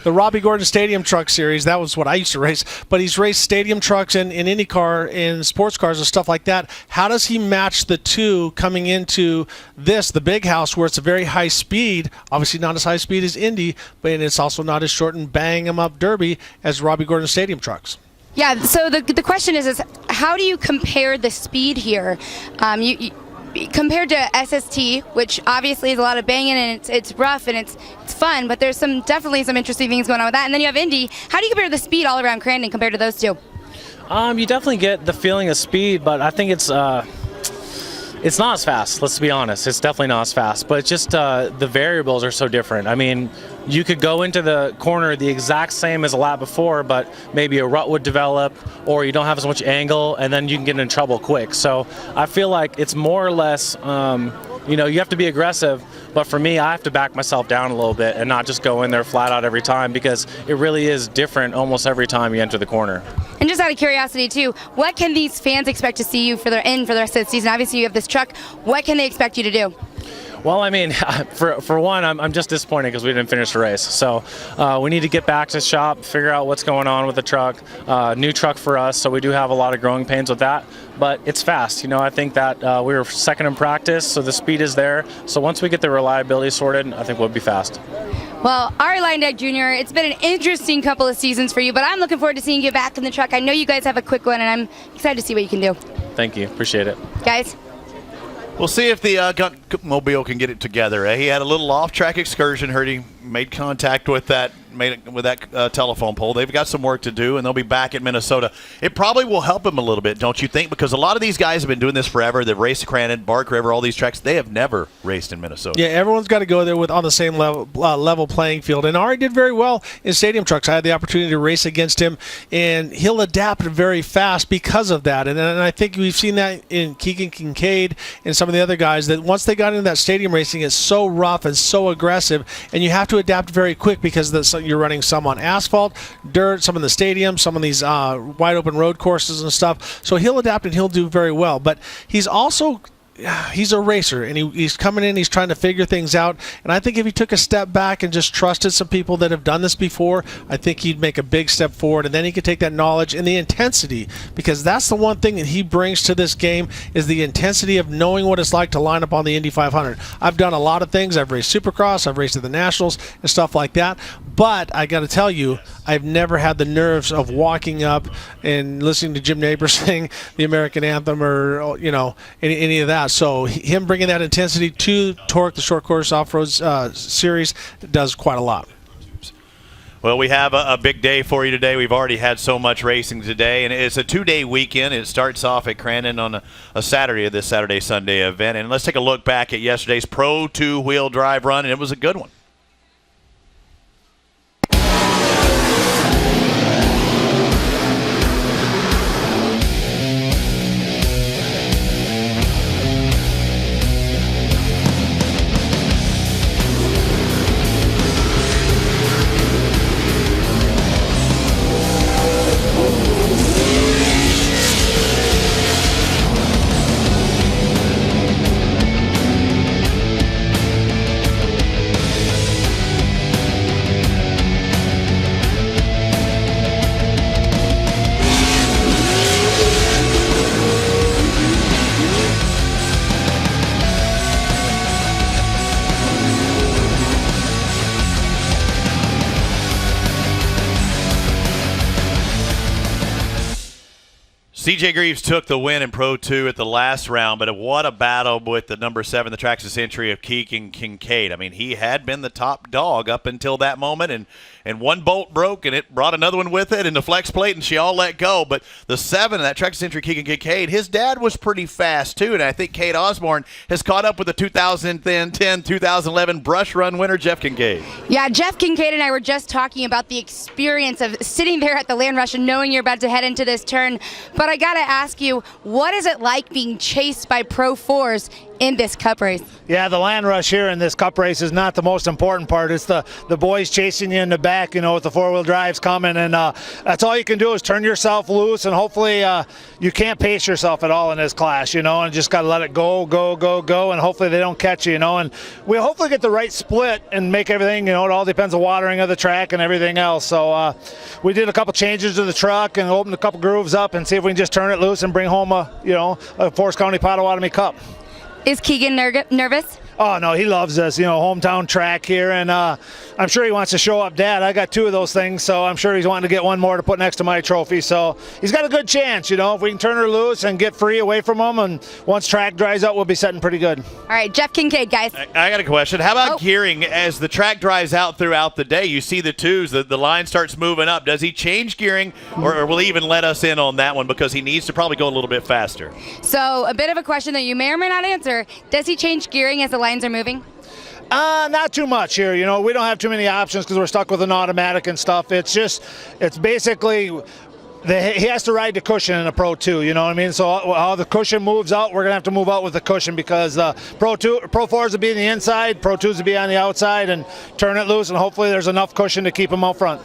the Robbie Gordon Stadium Truck Series. That was what I used to race. But he's raced stadium trucks and IndyCar and sports cars and stuff like that. How does he match the two coming into the big house, where it's a very high speed, obviously not as high speed as Indy, but it's also not as short and bang 'em up derby as Robbie Gordon Stadium trucks? Yeah, so the question is how do you compare the speed here? You compared to SST, which obviously is a lot of banging and it's rough and it's fun, but there's definitely some interesting things going on with that. And then you have Indy. How do you compare the speed all around Crandon compared to those two? You definitely get the feeling of speed, but I think it's not as fast, let's be honest. It's definitely not as fast, but it's just the variables are so different. I mean, you could go into the corner the exact same as a lap before, but maybe a rut would develop or you don't have as much angle, and then you can get in trouble quick. So I feel like it's more or less, you have to be aggressive, but for me, I have to back myself down a little bit and not just go in there flat out every time, because it really is different almost every time you enter the corner. And just out of curiosity too, what can these fans expect to see you for the rest of the season? Obviously you have this truck. What can they expect you to do? Well, I mean, for one, I'm just disappointed because we didn't finish the race. So we need to get back to shop, figure out what's going on with the truck. New truck for us, so we do have a lot of growing pains with that. But it's fast. I think that we were second in practice, so the speed is there. So once we get the reliability sorted, I think we'll be fast. Well, Arie Luyendyk Jr., it's been an interesting couple of seasons for you, but I'm looking forward to seeing you back in the truck. I know you guys have a quick one, and I'm excited to see what you can do. Thank you. Appreciate it. Guys? We'll see if the Mobile can get it together. He had a little off-track excursion. Heard he made contact with that telephone pole. They've got some work to do, and they'll be back at Minnesota. It probably will help him a little bit, don't you think? Because a lot of these guys have been doing this forever. They've raced Crandon, Bark River, all these tracks. They have never raced in Minnesota. Yeah, everyone's got to go there on the same level playing field. And Arie did very well in stadium trucks. I had the opportunity to race against him, and he'll adapt very fast because of that. And I think we've seen that in Cincincaid and some of the other guys, that once they got into that stadium racing, it's so rough and so aggressive, and you have to adapt very quick because you're running some on asphalt, dirt, some in the stadium, some of these wide open road courses and stuff. So he'll adapt and he'll do very well. But he's a racer, and he's coming in, he's trying to figure things out. And I think if he took a step back and just trusted some people that have done this before, I think he'd make a big step forward. And then he could take that knowledge and the intensity, because that's the one thing that he brings to this game, is the intensity of knowing what it's like to line up on the Indy 500. I've done a lot of things. I've raced Supercross, I've raced at the Nationals and stuff like that. But I got to tell you, I've never had the nerves of walking up and listening to Jim Nabors sing the American anthem or any of that. So him bringing that intensity to TORC, the short course off-road series, does quite a lot. Well, we have a big day for you today. We've already had so much racing today, and it's a 2-day weekend. It starts off at Crandon on a Saturday, this Saturday-Sunday event. And let's take a look back at yesterday's Pro 2-wheel drive run, and it was a good one. CJ Greaves took the win in Pro 2 at the last round, but what a battle with the number 7, the Track's Century of Cincincaid. I mean, he had been the top dog up until that moment, and one bolt broke, and it brought another one with it, and the flex plate, and she all let go. But the 7, that Track's Century Cincincaid, his dad was pretty fast, too, and I think Kate Osborne has caught up with the 2010-2011 brush run winner, Jeff Kincaid. Yeah, Jeff Kincaid and I were just talking about the experience of sitting there at the land rush and knowing you're about to head into this turn. But I got to ask you, what is it like being chased by Pro 4s in this Cup race? Yeah, the land rush here in this Cup race is not the most important part. It's the boys chasing you in the back, with the four-wheel drives coming, and that's all you can do is turn yourself loose, and hopefully you can't pace yourself at all in this class, and just got to let it go, and hopefully they don't catch you, and we hopefully get the right split and make everything, it all depends on watering of the track and everything else. So we did a couple changes to the truck and opened a couple grooves up and see if we can just turn it loose and bring home a Forest County Potawatomi Cup. Is Keegan nervous? Oh, no, he loves this, hometown track here, and I'm sure he wants to show up Dad. I got 2 of those things, so I'm sure he's wanting to get one more to put next to my trophy. So he's got a good chance, if we can turn her loose and get free away from him, and once track dries out, we'll be setting pretty good. All right, Jeff Kincaid, guys. I got a question. How about gearing as the track dries out throughout the day? You see the 2s, the line starts moving up. Does he change gearing, or will he even let us in on that one because he needs to probably go a little bit faster? So a bit of a question that you may or may not answer. Does he change gearing as the lines are moving? Not too much here. We don't have too many options because we're stuck with an automatic and stuff. It's basically he has to ride the cushion in a Pro 2, you know what I mean? So how the cushion moves out, we're going to have to move out with the cushion because Pro 4s will be on the inside, Pro 2s will be on the outside, and turn it loose, and hopefully there's enough cushion to keep them out front.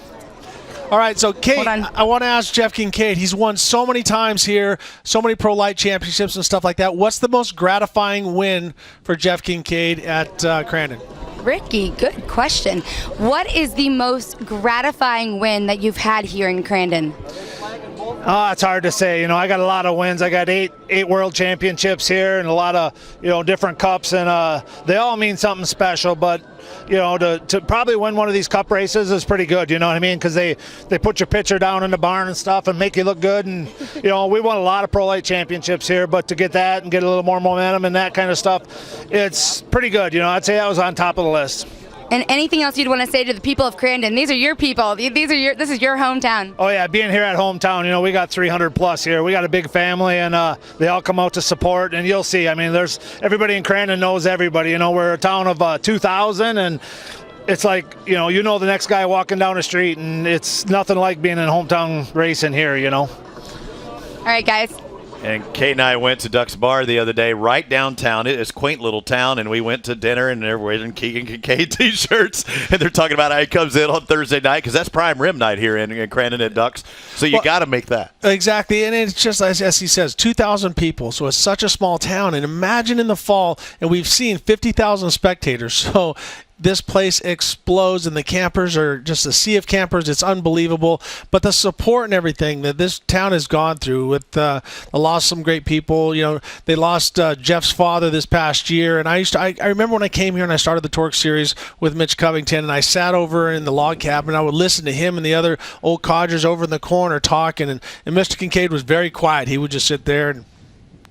All right, so Kate, I want to ask Jeff Cincincaid. He's won so many times here, so many Pro Light championships and stuff like that. What's the most gratifying win for Jeff Cincincaid at Crandon? Ricky, good question. What is the most gratifying win that you've had here in Crandon? It's hard to say. You know, I got a lot of wins. I got eight world championships here and a lot of, different cups, and they all mean something special. But, to probably win one of these cup races is pretty good, you know what I mean? Because they put your picture down in the barn and stuff and make you look good. And, we won a lot of Pro Light championships here, but to get that and get a little more momentum and that kind of stuff, it's pretty good. I'd say that was on top of the list. And anything else you'd want to say to the people of Crandon? These are your people. This is your hometown. Oh yeah, being here at hometown, we got 300 plus here. We got a big family, and they all come out to support. And you'll see. I mean, there's everybody in Crandon knows everybody. We're a town of 2,000, and it's like the next guy walking down the street, and it's nothing like being in hometown racing here. All right, guys. And Kate and I went to Duck's Bar the other day, right downtown. It's a quaint little town, and we went to dinner, and they're wearing Keegan Kincaid T-shirts, and they're talking about how he comes in on Thursday night, because that's prime rim night here in Crandon at Ducks. So you got to make that. Exactly, and it's just, as he says, 2,000 people, so it's such a small town. And imagine in the fall, and we've seen 50,000 spectators, so this place explodes, and the campers are just a sea of campers. It's unbelievable. But the support and everything that this town has gone through with the loss of some great people. They lost Jeff's father this past year. And I remember when I came here and I started the TORC series with Mitch Covington, and I sat over in the log cabin, and I would listen to him and the other old codgers over in the corner talking. And Mr. Kincaid was very quiet. He would just sit there and,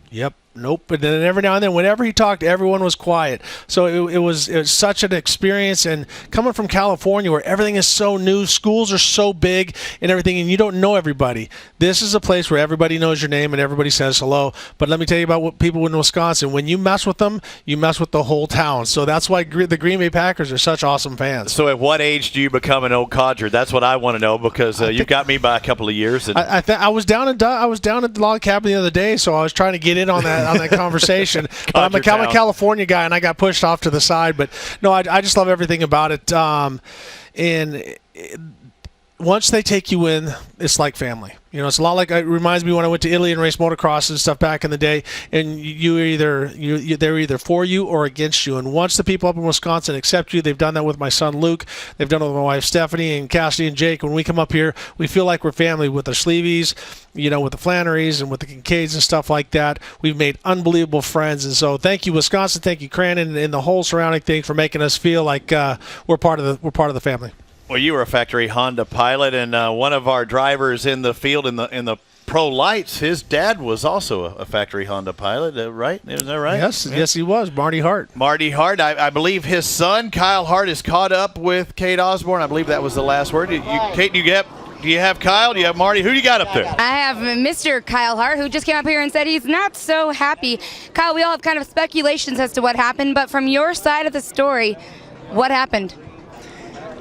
yep. Nope. And then every now and then, whenever he talked, everyone was quiet. So it was such an experience. And coming from California, where everything is so new, schools are so big and everything, and you don't know everybody. This is a place where everybody knows your name and everybody says hello. But let me tell you about what people in Wisconsin. When you mess with them, you mess with the whole town. So that's why the Green Bay Packers are such awesome fans. So at what age do you become an old codger? That's what I want to know, because you've got me by a couple of years. And I was down at the log cabin the other day, so I was trying to get in on that conversation. But I'm a California guy, and I got pushed off to the side. But no, I just love everything about it. Once they take you in, it's like family. It's a lot like, it reminds me when I went to Italy and raced motocross and stuff back in the day, and they're either for you or against you. And once the people up in Wisconsin accept you, they've done that with my son Luke, they've done it with my wife Stephanie and Cassidy and Jake. When we come up here, we feel like we're family with the Sleevies, with the Flannerys and with the Kincaids and stuff like that. We've made unbelievable friends. And so thank you, Wisconsin, thank you, Crandon, and the whole surrounding thing for making us feel like we're part of the family. Well, you were a factory Honda pilot, and one of our drivers in the field in the Pro Lights, his dad was also a factory Honda pilot, right? Is that right? Yes, he was. Marty Hart. Marty Hart. I believe his son, Kyle Hart, is caught up with Kate Osborne. I believe that was the last word. Kate, do you have Kyle? Do you have Marty? Who do you got up there? I have Mr. Kyle Hart, who just came up here and said he's not so happy. Kyle, we all have kind of speculations as to what happened, but from your side of the story, what happened?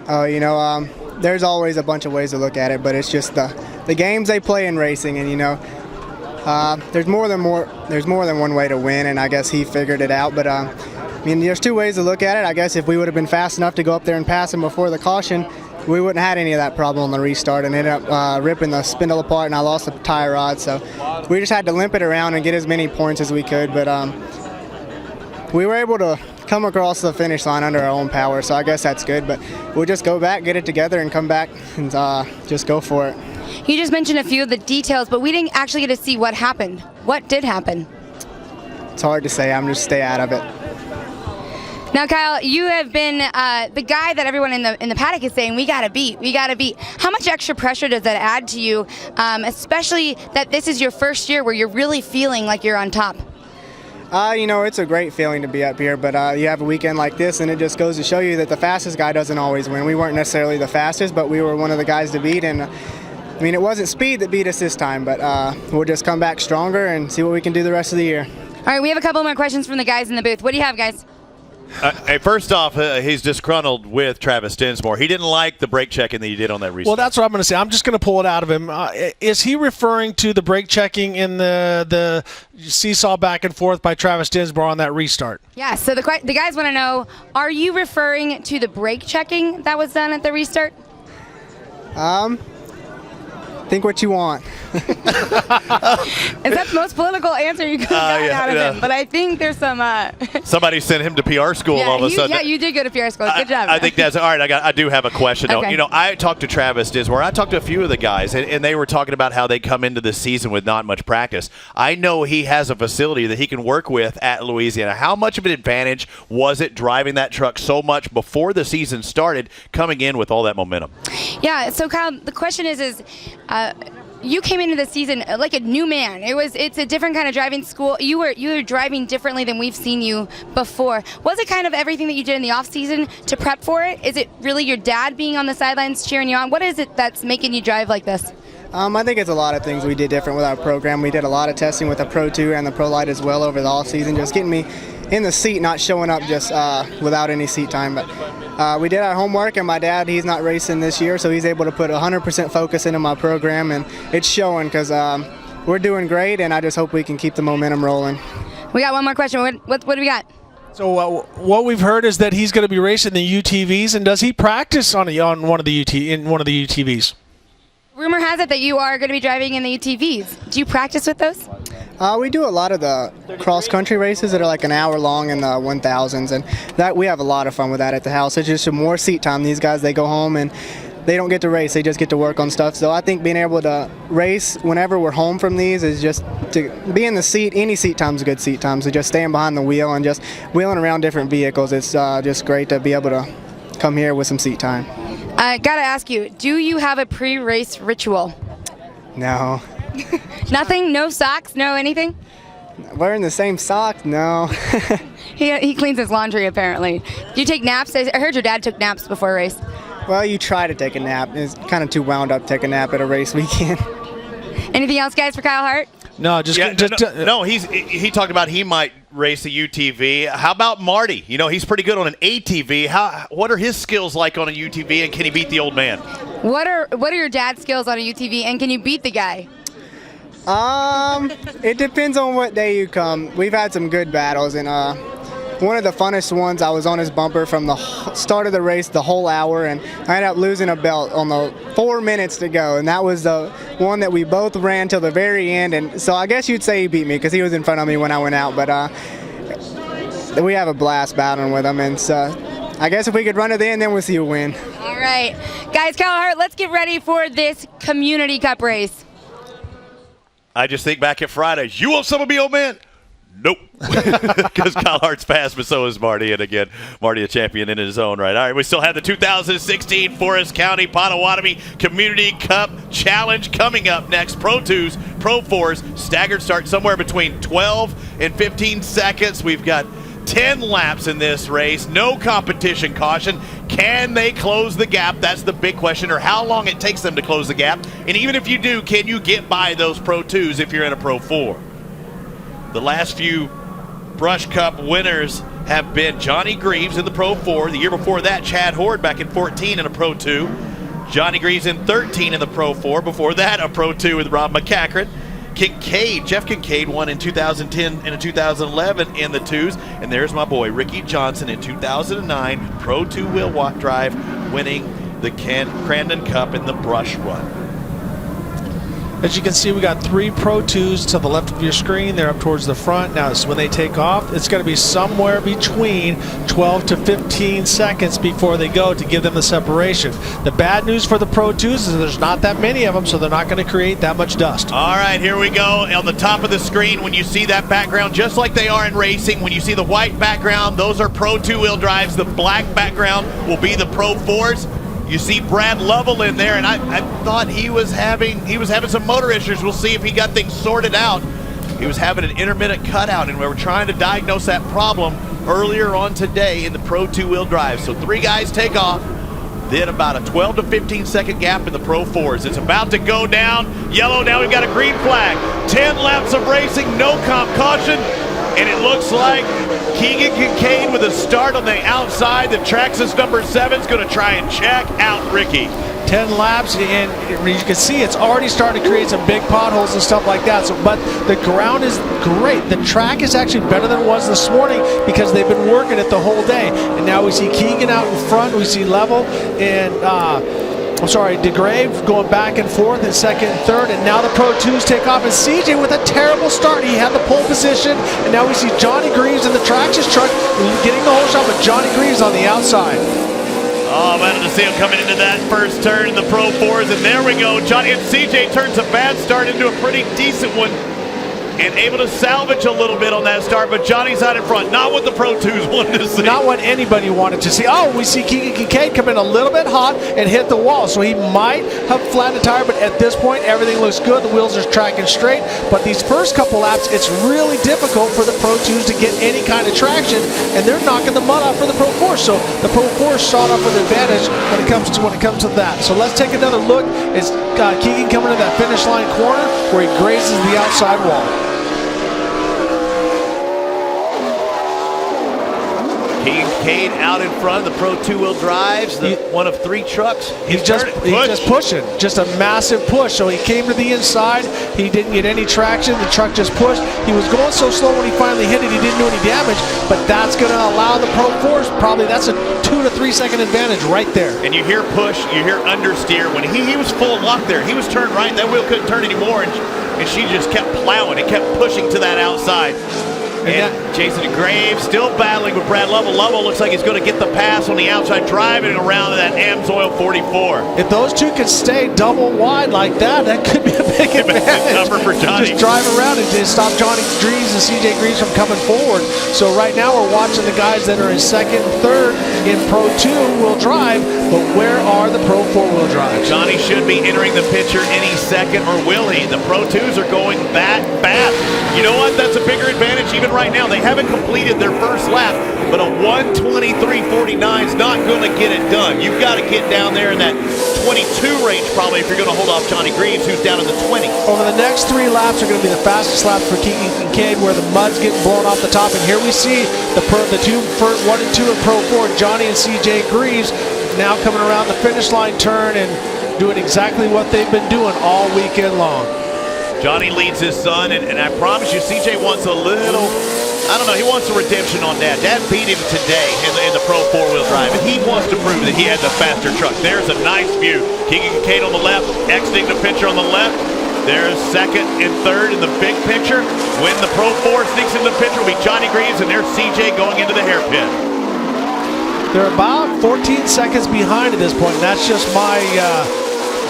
There's always a bunch of ways to look at it, but it's just the games they play in racing, and there's more than one way to win, and I guess he figured it out. But there's two ways to look at it. I guess if we would have been fast enough to go up there and pass him before the caution, we wouldn't have had any of that problem on the restart, and ended up ripping the spindle apart, and I lost the tie rod. So we just had to limp it around and get as many points as we could, but we were able to come across the finish line under our own power, so I guess that's good. But we'll just go back, get it together, and come back and just go for it. You just mentioned a few of the details, but we didn't actually get to see what happened. What did happen? It's hard to say. I'm just stay out of it. Now, Kyle, you have been the guy that everyone in the paddock is saying, we gotta beat. How much extra pressure does that add to you, especially that this is your first year where you're really feeling like you're on top? It's a great feeling to be up here, but you have a weekend like this, and it just goes to show you that the fastest guy doesn't always win. We weren't necessarily the fastest, but we were one of the guys to beat, and it wasn't speed that beat us this time, but we'll just come back stronger and see what we can do the rest of the year. All right, we have a couple more questions from the guys in the booth. What do you have, guys? Hey, first off, he's disgruntled with Travis Dinsmore. He didn't like the brake checking that you did on that restart. Well, that's what I'm going to say. I'm just going to pull it out of him. Is he referring to the brake checking in the seesaw back and forth by Travis Dinsmore on that restart? Yeah, so the guys want to know, are you referring to the brake checking that was done at the restart? think what you want. Is that the most political answer you could have gotten out of him? But I think there's some. Somebody sent him to PR school all of a sudden. Yeah, you did go to PR school. Good job. I think that's all right. I do have a question. Okay. Though. You know, I talked to Travis Dismore. I talked to a few of the guys, and they were talking about how they come into this season with not much practice. I know he has a facility that he can work with at Louisiana. How much of an advantage was it driving that truck so much before the season started, coming in with all that momentum? Yeah. So Kyle, the question is you came into the season like a new man. It's a different kind of driving school. You were driving differently than we've seen you before. Was it kind of everything that you did in the off season to prep for it? Is it really your dad being on the sidelines cheering you on? What is it that's making you drive like this? I think it's a lot of things we did different with our program. We did a lot of testing with the Pro 2 and the Pro Light as well over the off season, just getting me in the seat, not showing up just without any seat time. But we did our homework, and my dad, he's not racing this year, so he's able to put 100% focus into my program, and it's showing because we're doing great, and I just hope we can keep the momentum rolling. We got one more question. What do we got? So what we've heard is that he's going to be racing the UTVs, and does he practice on one of the UTVs? Rumor has it that you are going to be driving in the UTVs. Do you practice with those? We do a lot of the cross-country races that are like an hour long in the 1000s, and that we have a lot of fun with that at the house. It's just some more seat time. These guys, they go home and they don't get to race. They just get to work on stuff. So I think being able to race whenever we're home from these is just to be in the seat. Any seat time is a good seat time. So just staying behind the wheel and just wheeling around different vehicles. It's just great to be able to come here with some seat time. I got to ask you, do you have a pre-race ritual? No. Nothing? No socks? No anything? Wearing the same socks? No. He cleans his laundry, apparently. Do you take naps? I heard your dad took naps before a race. Well, you try to take a nap. It's kind of too wound up to take a nap at a race weekend. Anything else, guys, for Kyle Hart? No, he talked about he might race a UTV. How about Marty? You know, he's pretty good on an ATV. What are his skills like on a UTV, and can he beat the old man? What are your dad's skills on a UTV, and can you beat the guy? It depends on what day you come. We've had some good battles, and one of the funnest ones, I was on his bumper from the start of the race the whole hour, and I ended up losing a belt on the 4 minutes to go, and that was the one that we both ran till the very end. And so I guess you'd say he beat me because he was in front of me when I went out, but we have a blast battling with him, and so I guess if we could run to the end, then we'll see who win. All right, guys, Kyle Hart, let's get ready for this Community Cup race. I just think back at Friday. You want some of me, old man? Nope. Because Kyle Hart's fast, but so is Marty. And again, Marty a champion in his own right. All right, we still have the 2016 Forest County Potawatomi Community Cup Challenge coming up next. Pro 2s, Pro 4s, staggered start somewhere between 12 and 15 seconds. We've got 10 laps in this race. No competition caution. Can they close the gap? That's the big question, or how long it takes them to close the gap. And even if you do, can you get by those Pro 2s if you're in a Pro 4? The last few Brush Cup winners have been Johnny Greaves in the Pro 4. The year before that, Chad Horde back in 14 in a Pro 2. Johnny Greaves in 13 in the Pro 4. Before that, a Pro 2 with Rob McCachran. Jeff Kincaid won in 2010 and 2011 in the 2s. And there's my boy, Ricky Johnson in 2009, Pro 2 wheel walk drive, winning the Crandon Cup in the Brush Run. As you can see, we got 3 Pro 2s to the left of your screen. They're up towards the front. Now, when they take off, it's going to be somewhere between 12 to 15 seconds before they go to give them the separation. The bad news for the Pro 2s is there's not that many of them, so they're not going to create that much dust. All right, here we go. On the top of the screen, when you see that background, just like they are in racing, when you see the white background, those are Pro 2-wheel drives. The black background will be the Pro 4s. You see Brad Lovell in there, and I thought he was having some motor issues. We'll see if he got things sorted out. He was having an intermittent cutout, and we were trying to diagnose that problem earlier on today in the Pro 2-wheel drive. So 3 guys take off, then about a 12 to 15 second gap in the Pro 4s. It's about to go down. Yellow, now we've got a green flag. 10 laps of racing, no comp caution. And it looks like Keegan Kincaid with a start on the outside. The Traxxas number 7 is going to try and check out Ricky. 10 laps, and you can see it's already starting to create some big potholes and stuff like that. So, but the ground is great. The track is actually better than it was this morning because they've been working it the whole day. And now we see Keegan out in front. We see Level, and DeGrave going back and forth in second and third, and now the Pro 2s take off, and CJ with a terrible start. He had the pole position, and now we see Johnny Greaves in the Traxxas truck getting the whole shot, but Johnny Greaves on the outside. Oh, I wanted to see him coming into that first turn in the Pro 4s, and there we go. Johnny and CJ turns a bad start into a pretty decent one, and able to salvage a little bit on that start, but Johnny's out in front. Not what the Pro 2s wanted to see. Not what anybody wanted to see. Oh, we see Keegan Kincaid come in a little bit hot and hit the wall, so he might have flattened the tire, but at this point, everything looks good. The wheels are tracking straight, but these first couple laps, it's really difficult for the Pro 2s to get any kind of traction, and they're knocking the mud off for the Pro 4s, so the Pro 4s shot off with advantage when it comes to that. So let's take another look. It's Keegan coming to that finish line corner where he grazes the outside wall. Kincaid out in front of the Pro 2-wheel drives, one of 3 trucks. He's just pushing, just a massive push. So he came to the inside, he didn't get any traction, the truck just pushed. He was going so slow when he finally hit it, he didn't do any damage, but that's going to allow the Pro 4s, probably that's a 2 to 3 second advantage right there. And you hear push, you hear understeer. When he was full lock there, he was turned right, that wheel couldn't turn anymore, and she just kept plowing and kept pushing to that outside. And Jason DeGrave still battling with Brad Lovell. Lovell looks like he's going to get the pass on the outside, driving around that Amsoil 44. If those two could stay double wide like that, that could be a big advantage. Tougher for Johnny. Just drive around and just stop Johnny Greaves and CJ Greaves from coming forward. So right now we're watching the guys that are in second and third in Pro 2-wheel drive, but where are the Pro 4-wheel drives? Johnny should be entering the picture any second, or will he? The Pro 2s are going that fast. You know what? That's a bigger advantage even right now. They haven't completed their first lap, but a 1:23.49 is not going to get it done. You've got to get down there in that 22 range probably if you're going to hold off Johnny Greaves, who's down in the 20s. Over the next 3 laps are going to be the fastest laps for Keegan Kincaid, where the mud's getting blown off the top. And here we see the 1 and 2 in Pro 4, Johnny and CJ Greaves, now coming around the finish line turn and doing exactly what they've been doing all weekend long. Johnny leads his son, and I promise you, CJ wants a little, I don't know, he wants a redemption on Dad. Dad beat him today in the Pro 4-wheel drive, and he wants to prove that he had the faster truck. There's a nice view. Keegan Kincaid on the left, exiting the picture on the left. There's second and third in the big picture. When the Pro 4 sneaks into the picture, will be Johnny Greaves, and there's CJ going into the hairpin. They're about 14 seconds behind at this point, and that's just my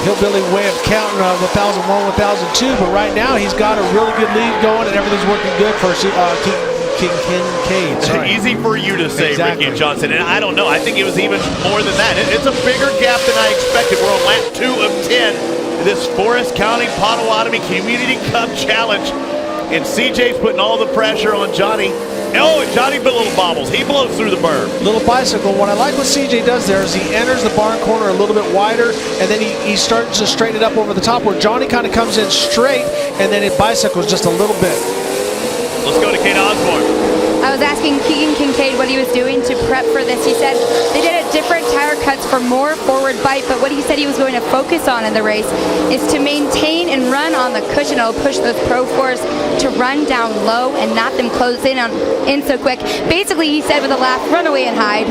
hillbilly way of counting 1001, 1002, but right now he's got a really good lead going and everything's working good for Kincaid. Easy for you to say, exactly. Ricky Johnson, and I don't know. I think it was even more than that. It's a bigger gap than I expected. We're on lap 2 of 10. This Forest County Potawatomi Community Cup Challenge, and CJ's putting all the pressure on Johnny. Oh, and Johnny put little bobbles. He blows through the berm. Little bicycle. What I like what CJ does there is he enters the barn corner a little bit wider, and then he starts to straighten it up over the top, where Johnny kind of comes in straight, and then it bicycles just a little bit. Let's go to Kate Osborne. I was asking Keegan Kincaid what he was doing to prep for this. He said they did a different tire cuts for more forward bite, but what he said he was going to focus on in the race is to maintain and run on the cushion. It'll push those Pro 4s to run down low and not them close in so quick. Basically, he said with a laugh, run away and hide.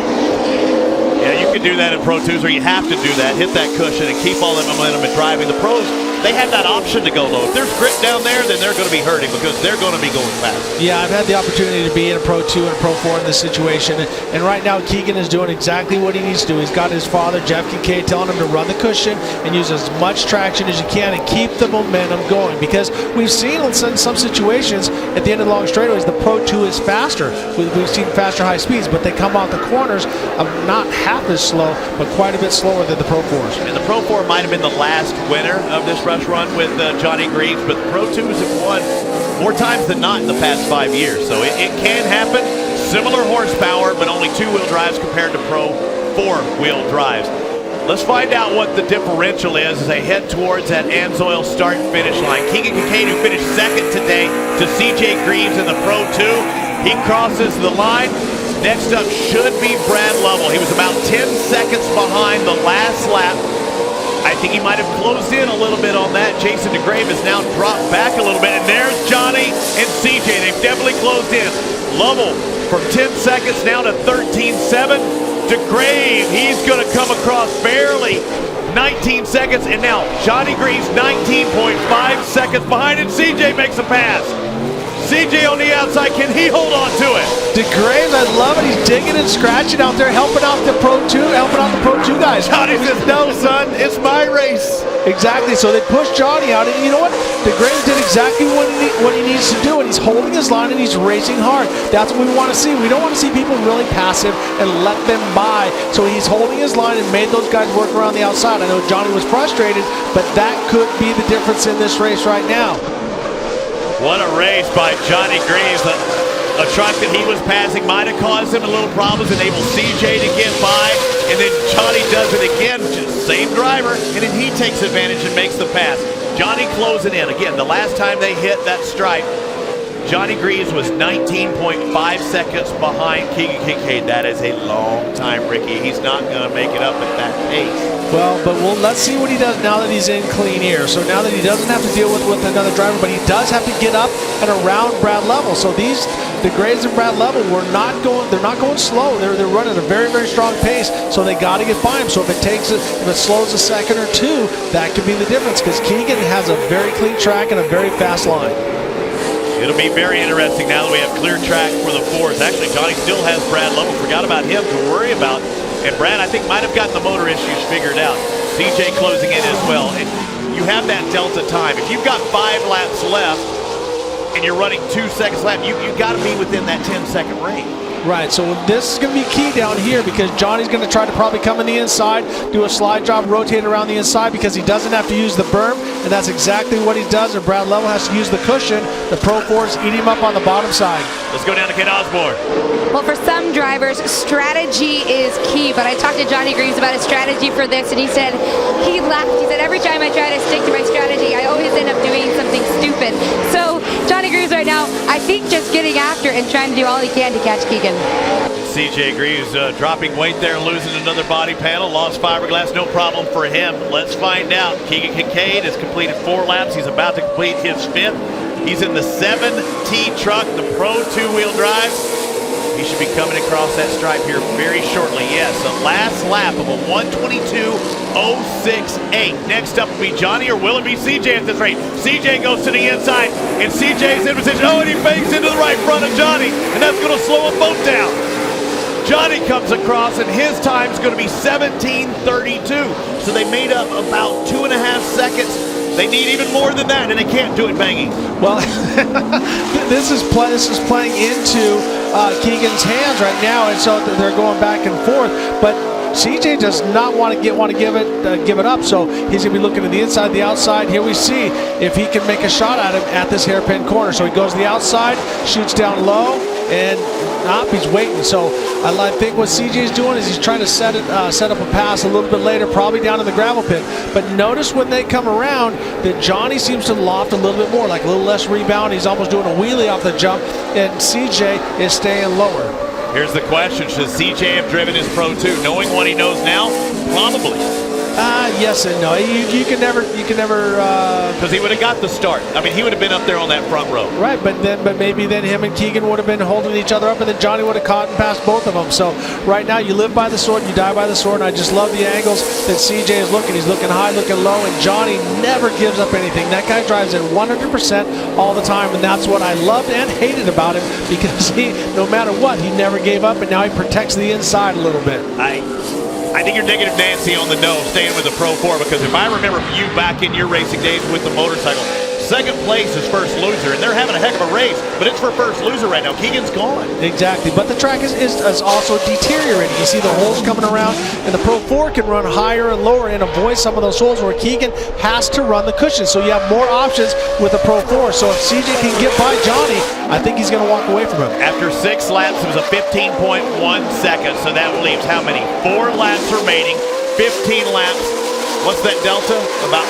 Yeah, you can do that in Pro 2s, or you have to do that. Hit that cushion and keep all that momentum and driving. The pros, they have that option to go low. If there's grit down there, then they're going to be hurting because they're going to be going fast. Yeah, I've had the opportunity to be in a Pro 2 and a Pro 4 in this situation, and right now Keegan is doing exactly what he needs to do. He's got his father, Jeff Kincaid, telling him to run the cushion and use as much traction as you can and keep the momentum going, because we've seen in some situations at the end of the long straightaways, the Pro 2 is faster. We've seen faster high speeds, but they come out the corners not half as slow, but quite a bit slower than the Pro 4s. And the Pro 4 might have been the last winner of this rush run with Johnny Greaves, but the Pro 2s have won more times than not in the past 5 years. So it can happen. Similar horsepower, but only 2-wheel drives compared to Pro 4-wheel drives. Let's find out what the differential is as they head towards that Amsoil start and finish line. Keegan Kincaid, who finished second today to CJ Greaves in the Pro 2. He crosses the line. Next up should be Brad Lovell. He was about 10 seconds behind the last lap. I think he might have closed in a little bit on that. Jason DeGrave has now dropped back a little bit, and there's Johnny and CJ. They've definitely closed in. Lovell from 10 seconds now to 13.7. DeGrave, he's going to come across barely 19 seconds, and now Johnny Greaves 19.5 seconds behind, and CJ makes a pass. CJ on the outside, can he hold on to it? DeGraves, I love it. He's digging and scratching out there, helping out the Pro 2 guys. Johnny says, no, son, it's my race. Exactly, so they pushed Johnny out, and you know what? DeGraves did exactly what he needs to do, and he's holding his line, and he's racing hard. That's what we want to see. We don't want to see people really passive and let them by. So he's holding his line and made those guys work around the outside. I know Johnny was frustrated, but that could be the difference in this race right now. What a race by Johnny Greaves. A truck that he was passing might have caused him a little problems, enabled CJ to get by, and then Johnny does it again, just same driver, and then he takes advantage and makes the pass. Johnny closing in. Again, the last time they hit that stripe, Johnny Greaves was 19.5 seconds behind Keegan Kincaid. That is a long time, Ricky. He's not going to make it up at that pace. Well, but let's see what he does now that he's in clean air. So now that he doesn't have to deal with another driver, but he does have to get up and around Brad Level. So the Graves and Brad Level they're not going slow. They're running a very, very strong pace. So they got to get by him. So if it slows a second or two, that could be the difference, because Keegan has a very clean track and a very fast line. It'll be very interesting now that we have clear track for the fours. Actually, Johnny still has Brad Lovell. Forgot about him to worry about. And Brad, I think, might have gotten the motor issues figured out. CJ closing in as well. And you have that delta time. If you've got 5 laps left and you're running 2 seconds left, you got to be within that 10-second range. Right, so this is going to be key down here, because Johnny's going to try to probably come in the inside, do a slide job, rotate around the inside, because he doesn't have to use the berm, and that's exactly what he does. And Brad Level has to use the cushion. The Pro 4s eat him up on the bottom side. Let's go down to Ken Osborne. Well, for some drivers, strategy is key, but I talked to Johnny Greaves about his strategy for this, and he said he laughed. He said, every time I try to stick to my strategy, I always end up doing something stupid. So Johnny Greaves right now, I think, just getting after and trying to do all he can to catch Keegan. CJ Greaves dropping weight there, losing another body panel, lost fiberglass, no problem for him. Let's find out. Keegan Kincaid has completed 4 laps. He's about to complete his 5th. He's in the 7T truck, the Pro 2-wheel drive. He should be coming across that stripe here very shortly. Yes, the last lap of a 1:22.068. Next up will be Johnny, or will it be CJ at this rate? CJ goes to the inside, and CJ's in position. Oh, and he fakes into the right front of Johnny, and that's going to slow them both down. Johnny comes across, and his time's going to be 17:32. So they made up about 2.5 seconds. They need even more than that, and they can't do it, Bangy. Well, this is playing into Keegan's hands right now, and so they're going back and forth. But CJ does not want to give it up, so he's going to be looking to the inside, the outside. Here we see if he can make a shot at him at this hairpin corner. So he goes to the outside, shoots down low, and he's waiting. So I think what CJ is doing is he's trying to set up a pass a little bit later, probably down in the gravel pit. But notice when they come around that Johnny seems to loft a little bit more, like a little less rebound. He's almost doing a wheelie off the jump, and CJ is staying lower. Here's the question: should CJ have driven his Pro 2? Knowing what he knows now, probably. Yes and no. You can never. Because he would have got the start. I mean, he would have been up there on that front row. Right, but maybe then him and Keegan would have been holding each other up, and then Johnny would have caught and passed both of them. So right now, you live by the sword, you die by the sword, and I just love the angles that CJ is looking. He's looking high, looking low, and Johnny never gives up anything. That guy drives at 100% all the time, and that's what I loved and hated about him, because no matter what, he never gave up, and now he protects the inside a little bit. I think you're negative Nancy on the no, staying with the Pro 4, because if I remember you back in your racing days with the motorcycle, second place is first loser, and they're having a heck of a race, but it's for first loser right now. Keegan's gone. Exactly, but the track is also deteriorating. You see the holes coming around, and the Pro 4 can run higher and lower and avoid some of those holes where Keegan has to run the cushion. So you have more options with the Pro 4. So if CJ can get by Johnny, I think he's going to walk away from him. After 6 laps, it was a 15.1 seconds, so that leaves how many? 4 laps remaining, 15 laps. What's that delta? About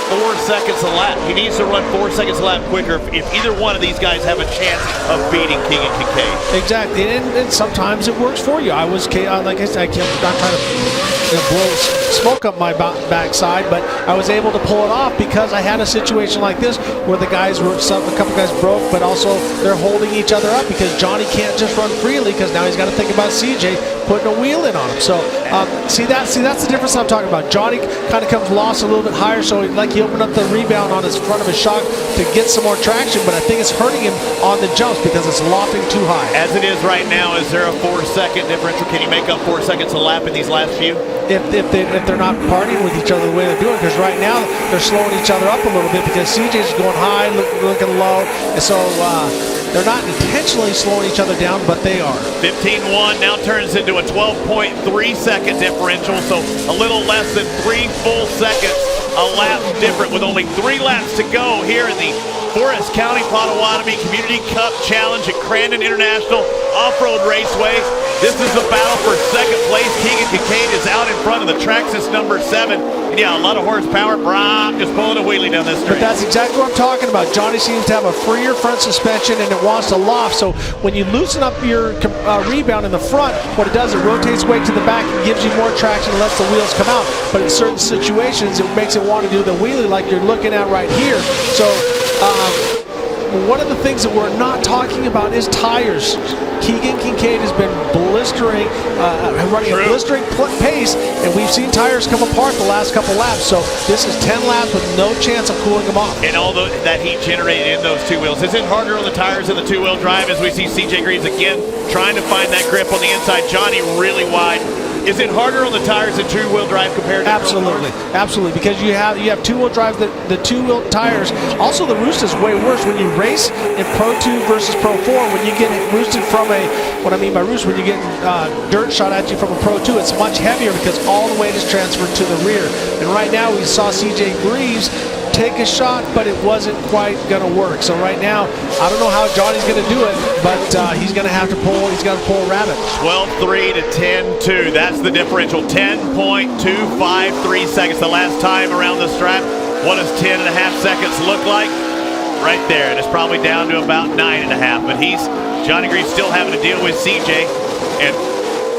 4 seconds a lap. He needs to run 4 seconds a lap quicker if either one of these guys have a chance of beating Keegan Kincaid. Exactly, and sometimes it works for you. Like I said, I'm not trying to blow smoke up my backside, but I was able to pull it off because I had a situation like this where the guys were, a couple guys broke, but also they're holding each other up because Johnny can't just run freely because now he's got to think about CJ putting a wheel in on him. So see that's the difference I'm talking about. Johnny kind of comes lost a little bit higher, so he opened up the rebound on his front of his shock to get some more traction, but I think it's hurting him on the jumps because it's lofting too high. As it is right now, is there a 4-second differential? Can you make up 4 seconds a lap in these last few? If they're not partying with each other the way they're doing, because right now they're slowing each other up a little bit because CJ's going high, looking low, and so they're not intentionally slowing each other down, but they are. 15-1 now turns into a 12.3-second differential, so a little less than 3 full seconds a lap different with only 3 laps to go here in the Forest County Potawatomi Community Cup Challenge at Crandon International Off-Road Raceway. This is the battle for second place. Cincincaid is out in front of the Traxxas number 7. And yeah, a lot of horsepower. Brock just pulling a wheelie down this stretch. But that's exactly what I'm talking about. Johnny seems to have a freer front suspension and it wants to loft. So when you loosen up your rebound in the front, what it does, it rotates weight to the back and gives you more traction and lets the wheels come out. But in certain situations, it makes it want to do the wheelie like you're looking at right here. So one of the things that we're not talking about is tires. Cincincaid has been blistering, running a blistering pace, and we've seen tires come apart the last couple laps. So this is 10 laps with no chance of cooling them off. And all that heat generated in those two wheels. Is it harder on the tires in the two-wheel drive as we see CJ Greaves again trying to find that grip on the inside? Johnny really wide. Is it harder on the tires in two-wheel drive compared to Absolutely, absolutely, because you have two-wheel drive, the two-wheel tires. Also, the roost is way worse when you race in Pro 2 versus Pro 4. When you get roosted from what I mean by roost, when you get dirt shot at you from a Pro 2, it's much heavier because all the weight is transferred to the rear. And right now, we saw CJ Greaves take a shot, but it wasn't quite going to work. So right now, I don't know how Johnny's going to do it, but he's going to have to pull. He's got to pull a rabbit. 12.3 to 10.2. That's the differential. 10.253 seconds the last time around the strap. What does 10.5 seconds look like? Right there, and it's probably down to about 9.5. But Johnny Greaves still having to deal with CJ, and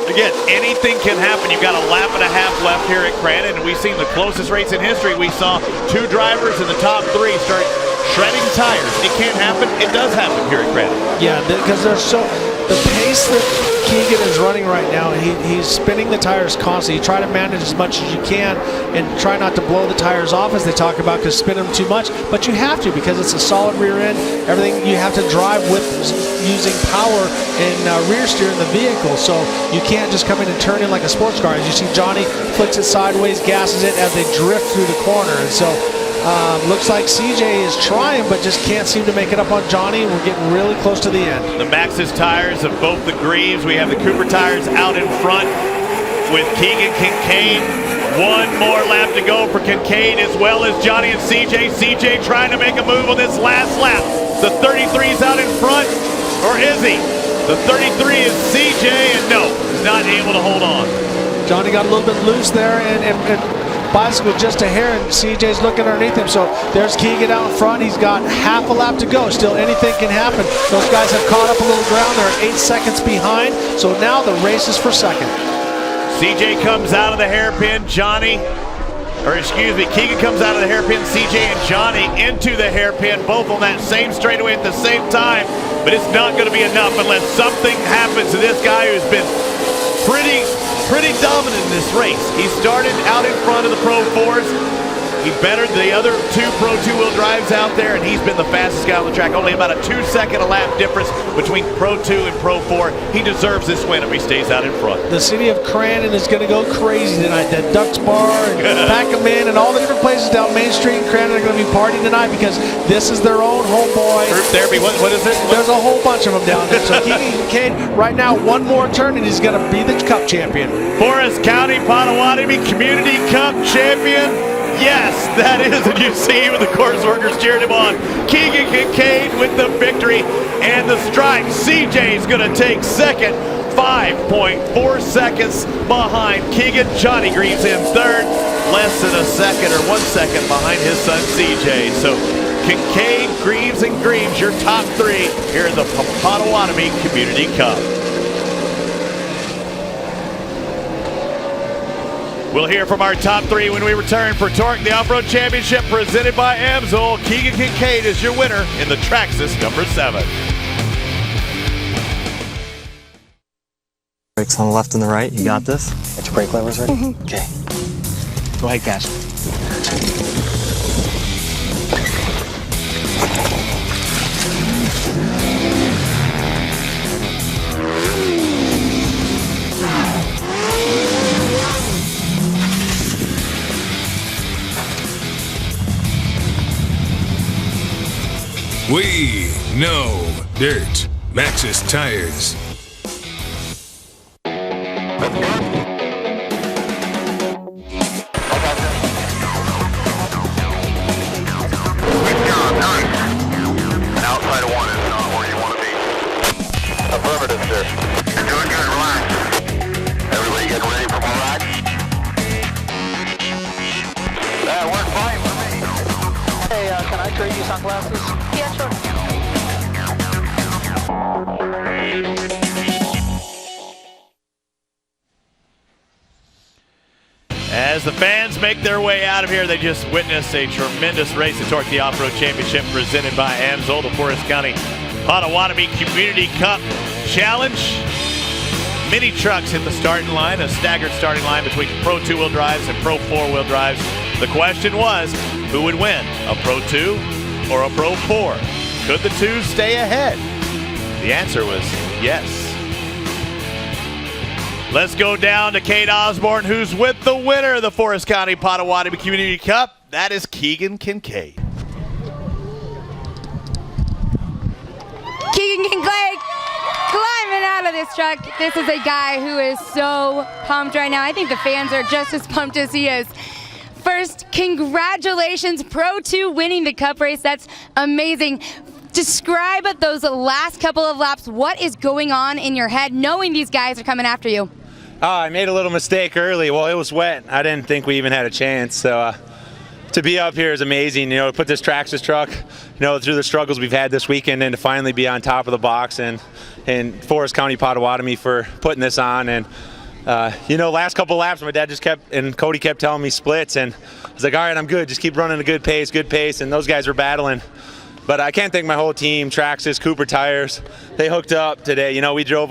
again, anything can happen. You've got a lap and a half left here at Crandon, and we've seen the closest race in history. We saw 2 drivers in the top 3 start shredding tires. It can't happen. It does happen here at Crandon. Yeah, because the pace that Keegan is running right now, he's spinning the tires constantly. You try to manage as much as you can and try not to blow the tires off, as they talk about, because spin them too much. But you have to, because it's a solid rear end. Everything you have to drive with using power and rear steer in the vehicle. So you can't just come in and turn in like a sports car. As you see, Johnny flicks it sideways, gasses it as they drift through the corner. And so looks like CJ is trying, but just can't seem to make it up on Johnny. We're getting really close to the end. The Maxxis tires of both the Greaves. We have the Cooper tires out in front with Cincincaid. One more lap to go for Kincaid, as well as Johnny and CJ. CJ trying to make a move on this last lap. The 33's out in front, or is he? The 33 is CJ, and no, he's not able to hold on. Johnny got a little bit loose there, and bicycle just a hair, and CJ's looking underneath him. So there's Keegan out in front. He's got half a lap to go. Still, anything can happen. Those guys have caught up a little ground. They're 8 seconds behind. So now the race is for second. CJ comes out of the hairpin. Keegan comes out of the hairpin. CJ and Johnny into the hairpin, both on that same straightaway at the same time. But it's not going to be enough unless something happens to this guy who's been pretty dominant in this race. He started out in front of the Pro 4s. He bettered the other 2 Pro 2-wheel drives out there, and he's been the fastest guy on the track. Only about a 2-second a lap difference between Pro 2 and Pro 4. He deserves this win if he stays out in front. The city of Crandon is going to go crazy tonight. That Ducks Bar and Pac-Man and all the different places down Main Street in Crandon are going to be partying tonight because this is their own homeboy. Group therapy, what is it? There's a whole bunch of them down there. So Cincincaid right now, one more turn, and he's going to be the Cup champion. Forest County Potawatomi Community Cup champion. Yes, that is, and you see with the course workers cheering him on. Cincincaid with the victory and the stripe. CJ's going to take second, 5.4 seconds behind Keegan. Johnny Greaves in third, less than a second or 1 second behind his son CJ. So Kincaid, Greaves, and Greaves, your top 3 here in the Potawatomi Community Cup. We'll hear from our top three when we return for TORC, the Off-Road Championship presented by Amsoil. Keegan Kincaid is your winner in the Traxxas #7. Brakes on the left and the right. You got this? Got your brake levers ready? Okay. Go ahead, guys. We know dirt. Maxxis tires. Outside of one is not where you want to be. Affirmative, sir. You're doing good, relax. Everybody get ready for more ride? That worked fine for me. Hey, can I trade you sunglasses? Yeah, sure. As the fans make their way out of here, they just witnessed a tremendous race at TORC, the Off-Road Championship presented by Amsoil, the Forest County Potawatomi Community Cup Challenge. Many trucks hit the starting line, a staggered starting line between Pro 2-wheel drives and Pro 4-wheel drives. The question was, who would win, a Pro 2 or a Pro 4? Could the two stay ahead? The answer was yes. Let's go down to Kate Osborne, who's with the winner of the Forest County Potawatomi Community Cup. That is Keegan Kincaid. Keegan Kincaid climbing out of this truck. This is a guy who is so pumped right now. I think the fans are just as pumped as he is. First, congratulations, Pro 2 winning the Cup race. That's amazing. Describe those last couple of laps. What is going on in your head knowing these guys are coming after you? Oh, I made a little mistake early. Well, it was wet. I didn't think we even had a chance. So to be up here is amazing. You know, to put this Traxxas truck, you know, through the struggles we've had this weekend, and to finally be on top of the box, and Forest County Potawatomi for putting this on. And you know, last couple laps, my dad just kept, and Cody kept telling me splits, and I was like, all right, I'm good. Just keep running a good pace, and those guys were battling. But I can't thank my whole team, Traxxas, Cooper Tires. They hooked up today. You know, we drove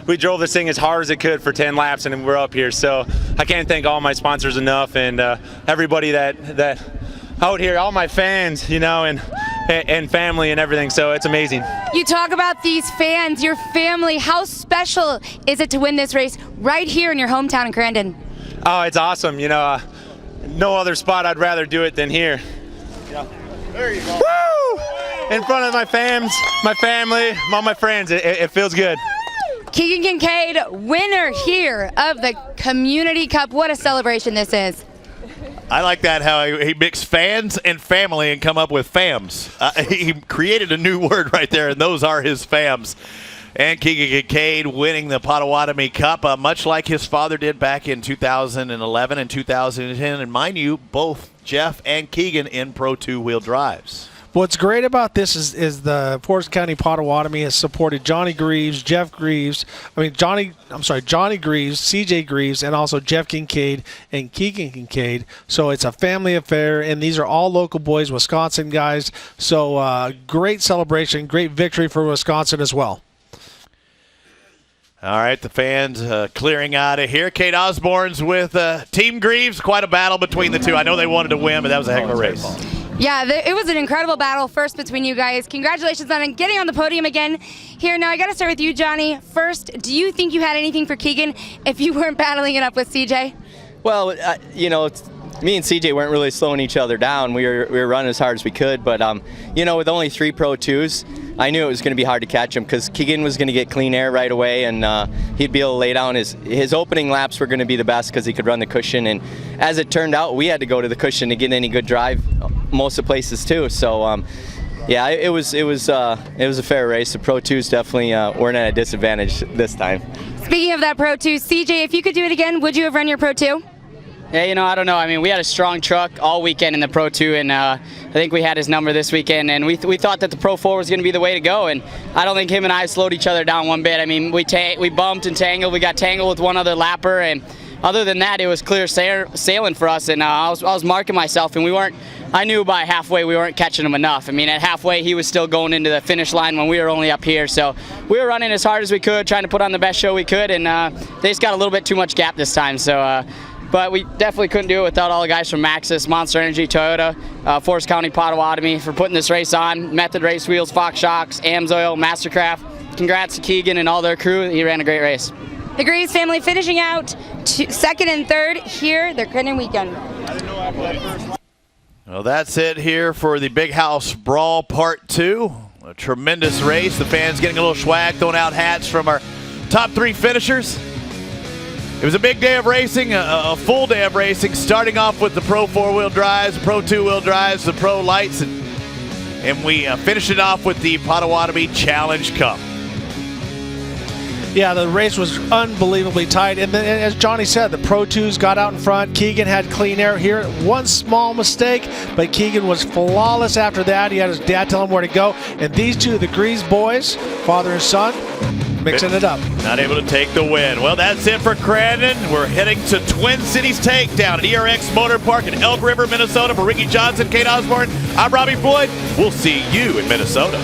this thing as hard as it could for 10 laps, and we're up here. So I can't thank all my sponsors enough, and everybody that out here, all my fans, you know, and family and everything. So it's amazing. You talk about these fans, your family. How special is it to win this race right here in your hometown in Crandon? Oh, it's awesome. You know, no other spot I'd rather do it than here. Yeah. There you go. Woo! In front of my family, all my friends. It feels good. Keegan Kincaid, winner here of the Community Cup. What a celebration this is. I like that, how he mixed fans and family and come up with fams. He created a new word right there, and those are his fams. And Keegan Kincaid winning the Potawatomi Cup, much like his father did back in 2011 and 2010. And mind you, both Jeff and Keegan in Pro 2-wheel drives. What's great about this is the Forest County Potawatomi has supported Johnny Greaves, Johnny Greaves, CJ Greaves, and also Jeff Kincaid and Keegan Kincaid. So it's a family affair, and these are all local boys, Wisconsin guys. So great celebration, great victory for Wisconsin as well. All right, the fans clearing out of here. Kate Osborne's with Team Greaves. Quite a battle between the two. I know they wanted to win, but that was a heck of a race. Yeah, it was an incredible battle first between you guys. Congratulations on getting on the podium again here. Now, I got to start with you, Johnny. First, do you think you had anything for Keegan if you weren't battling it up with CJ? Well, you know, me and CJ weren't really slowing each other down. We were running as hard as we could, but you know, with only 3 Pro 2s, I knew it was going to be hard to catch him because Keegan was going to get clean air right away, and he'd be able to lay down. His opening laps were going to be the best because he could run the cushion, and as it turned out, we had to go to the cushion to get any good drive most of the places too. So yeah, it was a fair race. The Pro 2s definitely weren't at a disadvantage this time. Speaking of that Pro 2, CJ, if you could do it again, would you have run your Pro 2? Yeah, you know, I don't know. I mean, we had a strong truck all weekend in the Pro 2, and I think we had his number this weekend, and we thought that the Pro 4 was going to be the way to go, and I don't think him and I slowed each other down one bit. I mean, we bumped and tangled. We got tangled with one other lapper, and other than that, it was clear sailing for us, and I was marking myself, and I knew by halfway we weren't catching him enough. I mean, at halfway he was still going into the finish line when we were only up here, so we were running as hard as we could, trying to put on the best show we could, and they just got a little bit too much gap this time. So, but we definitely couldn't do it without all the guys from Maxxis, Monster Energy, Toyota, Forest County Potawatomi for putting this race on. Method Race Wheels, Fox Shocks, Amsoil, Mastercraft. Congrats to Keegan and all their crew. He ran a great race. The Graves family finishing out second and third here, their Crandon weekend. Well, that's it here for the Big House Brawl Part 2. A tremendous race. The fans getting a little swag, throwing out hats from our top 3 finishers. It was a big day of racing, a full day of racing, starting off with the Pro 4-wheel drives, the Pro 2-wheel drives, the Pro Lights, and we finished it off with the Potawatomi Challenge Cup. Yeah, the race was unbelievably tight. And then, as Johnny said, the Pro 2s got out in front. Keegan had clean air here. One small mistake, but Keegan was flawless after that. He had his dad tell him where to go. And these two, the Greaves boys, father and son, mixing it up. Not able to take the win. Well, that's it for Crandon. We're heading to Twin Cities Takedown at ERX Motor Park in Elk River, Minnesota. For Ricky Johnson, Kate Osborne, I'm Robbie Floyd. We'll see you in Minnesota.